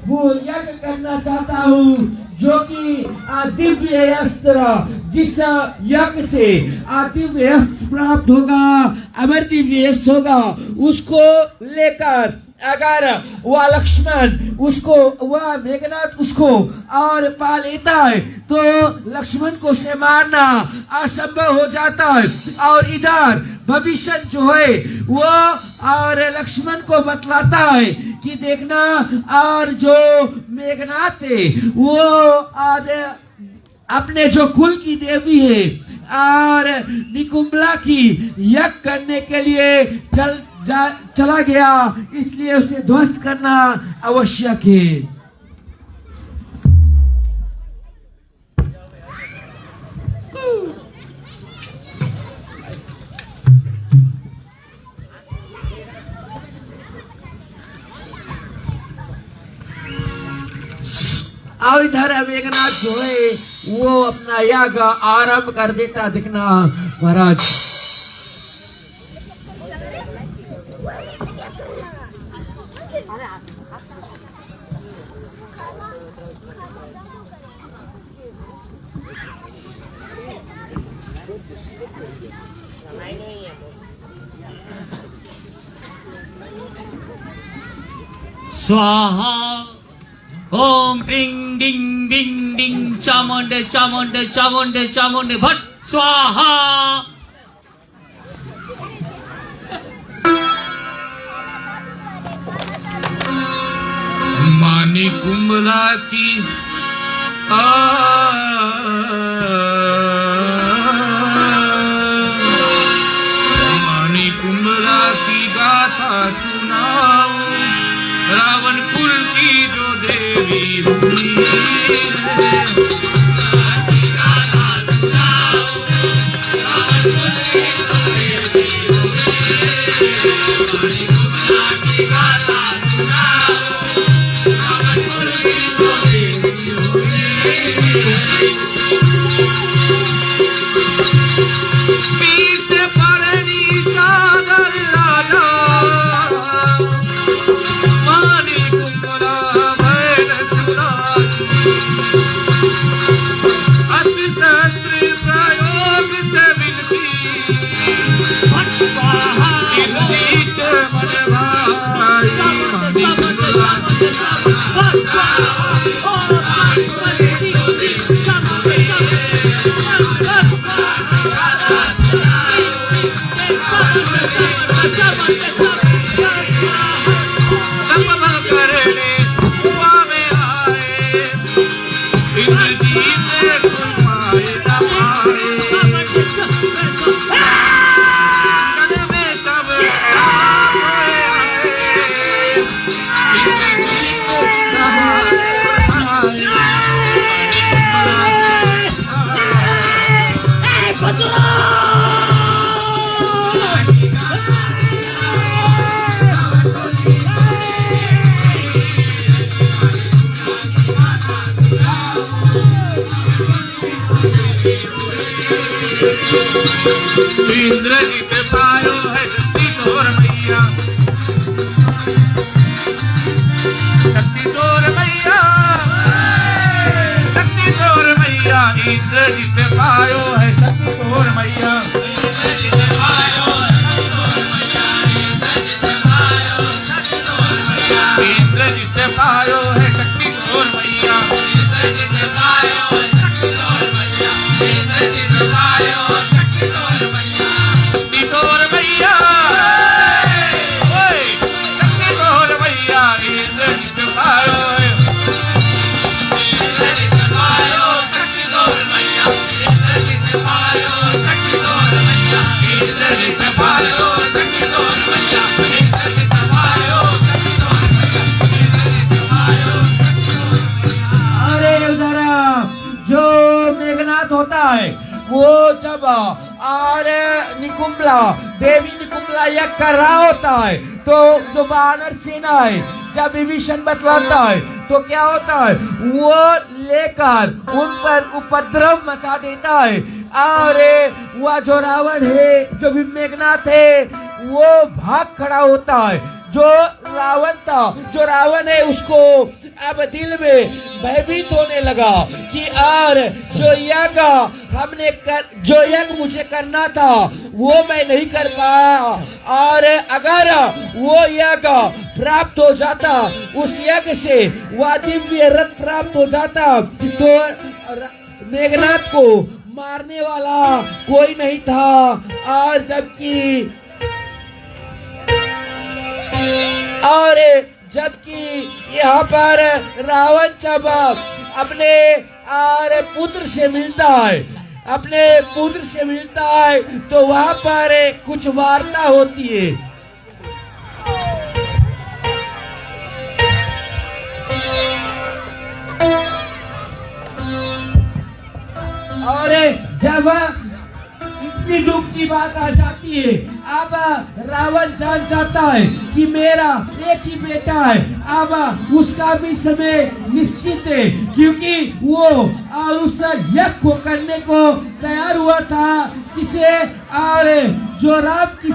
वो यज्ञ करना चाहता हूँ, जो कि दिव्य अस्त्र, जिस यज्ञ से दिव्य अस्त्र प्राप्त होगा, अमर दिव्य अस्त्र होगा, उसको लेकर अगर वह लक्ष्मण उसको, वह मेघनाथ उसको और पा लेता है तो लक्ष्मण को से मारना असंभव हो जाता है। और इधर भविष्य जो है वो और लक्ष्मण को बतलाता है कि देखना, और जो मेघनाथ है वो अपने जो कुल की देवी है और निकुंभला की यज्ञ करने के लिए चला गया, इसलिए उसे ध्वस्त करना आवश्यक है। और इधर मेघनाथ जो है वो अपना याग आरंभ कर देता। दिखना महाराज, स्वाहा ओम डिंग डिंग डिंग डिंग चामुंडे चामुंडे चामुंडे चामुंडे भट्ट स्वाहा। मानी कुंभला की मानी कुंभला की गाथा सुनाओ, रावण कुल की जो देवी हुई पीछे परनी सागर राजा, मानी कुंभला भैर अति शस्त्र प्रयोग से मिलती जीत मन भाई। मानी कुंभला करने हुआ में आए, इंद्रजीत ने घुमाए न पाए, कण में सब राम आए, इंद्रजीत इंद्रजीत पायो है शक्ति तोर मैया, शक्ति तोर मैया, शक्ति तोर मैया। इंद्रजीत पायो है शक्ति तोर मैया, इंद्रजीत पायो है शक्ति तोर मैया, इंद्रजीत पायो है शक्ति तोर मैया, इंद्रजीत पायो है शक्ति तोर मैया, इंद्रजीत पायो शक्ति तोर मैया, शक्ति तोर मैया, ओए शक्ति तोर मैया। इंद्रजीत पायो है, इंद्रजीत पायो शक्ति तोर मैया, इंद्रजीत पायो शक्ति तोर मैया, इंद्रजीत पायो शक्ति तोर मैया, इंद्रजीत पायो शक्ति तोर मैया, इंद्रजीत पायो शक्ति तोर मैया। अरे उधर जो मेघनाथ होता है वो जब और निकुंभला देवी निकुंभला यज्ञ कर रहा होता है तो जो वानर सेना है जब विभीषण बतलाता है तो क्या होता है, वो लेकर उन पर उपद्रव मचा देता है। और वह जो रावण है, जो भी मेघनाथ है, वो भाग खड़ा होता है। जो रावण था, जो रावण है, उसको अब दिल में भयभीत होने लगा कि और जो यज्ञ मुझे करना था वो मैं नहीं कर पाया, और अगर वो यज्ञ प्राप्त हो जाता, उस यज्ञ से वह दिव्य रथ प्राप्त हो जाता तो मेघनाथ को मारने वाला कोई नहीं था। और जबकि यहाँ पर रावण जब अपने पुत्र से मिलता है, तो वहाँ पर कुछ वार्ता होती है। और जब इतनी दुख की बात आ जाती है, अब रावण जान जाता है कि मेरा एक ही बेटा है, अब उसका भी समय निश्चित है, क्योंकि वो और उस यज्ञ को करने को तैयार हुआ था जिसे और जो राम की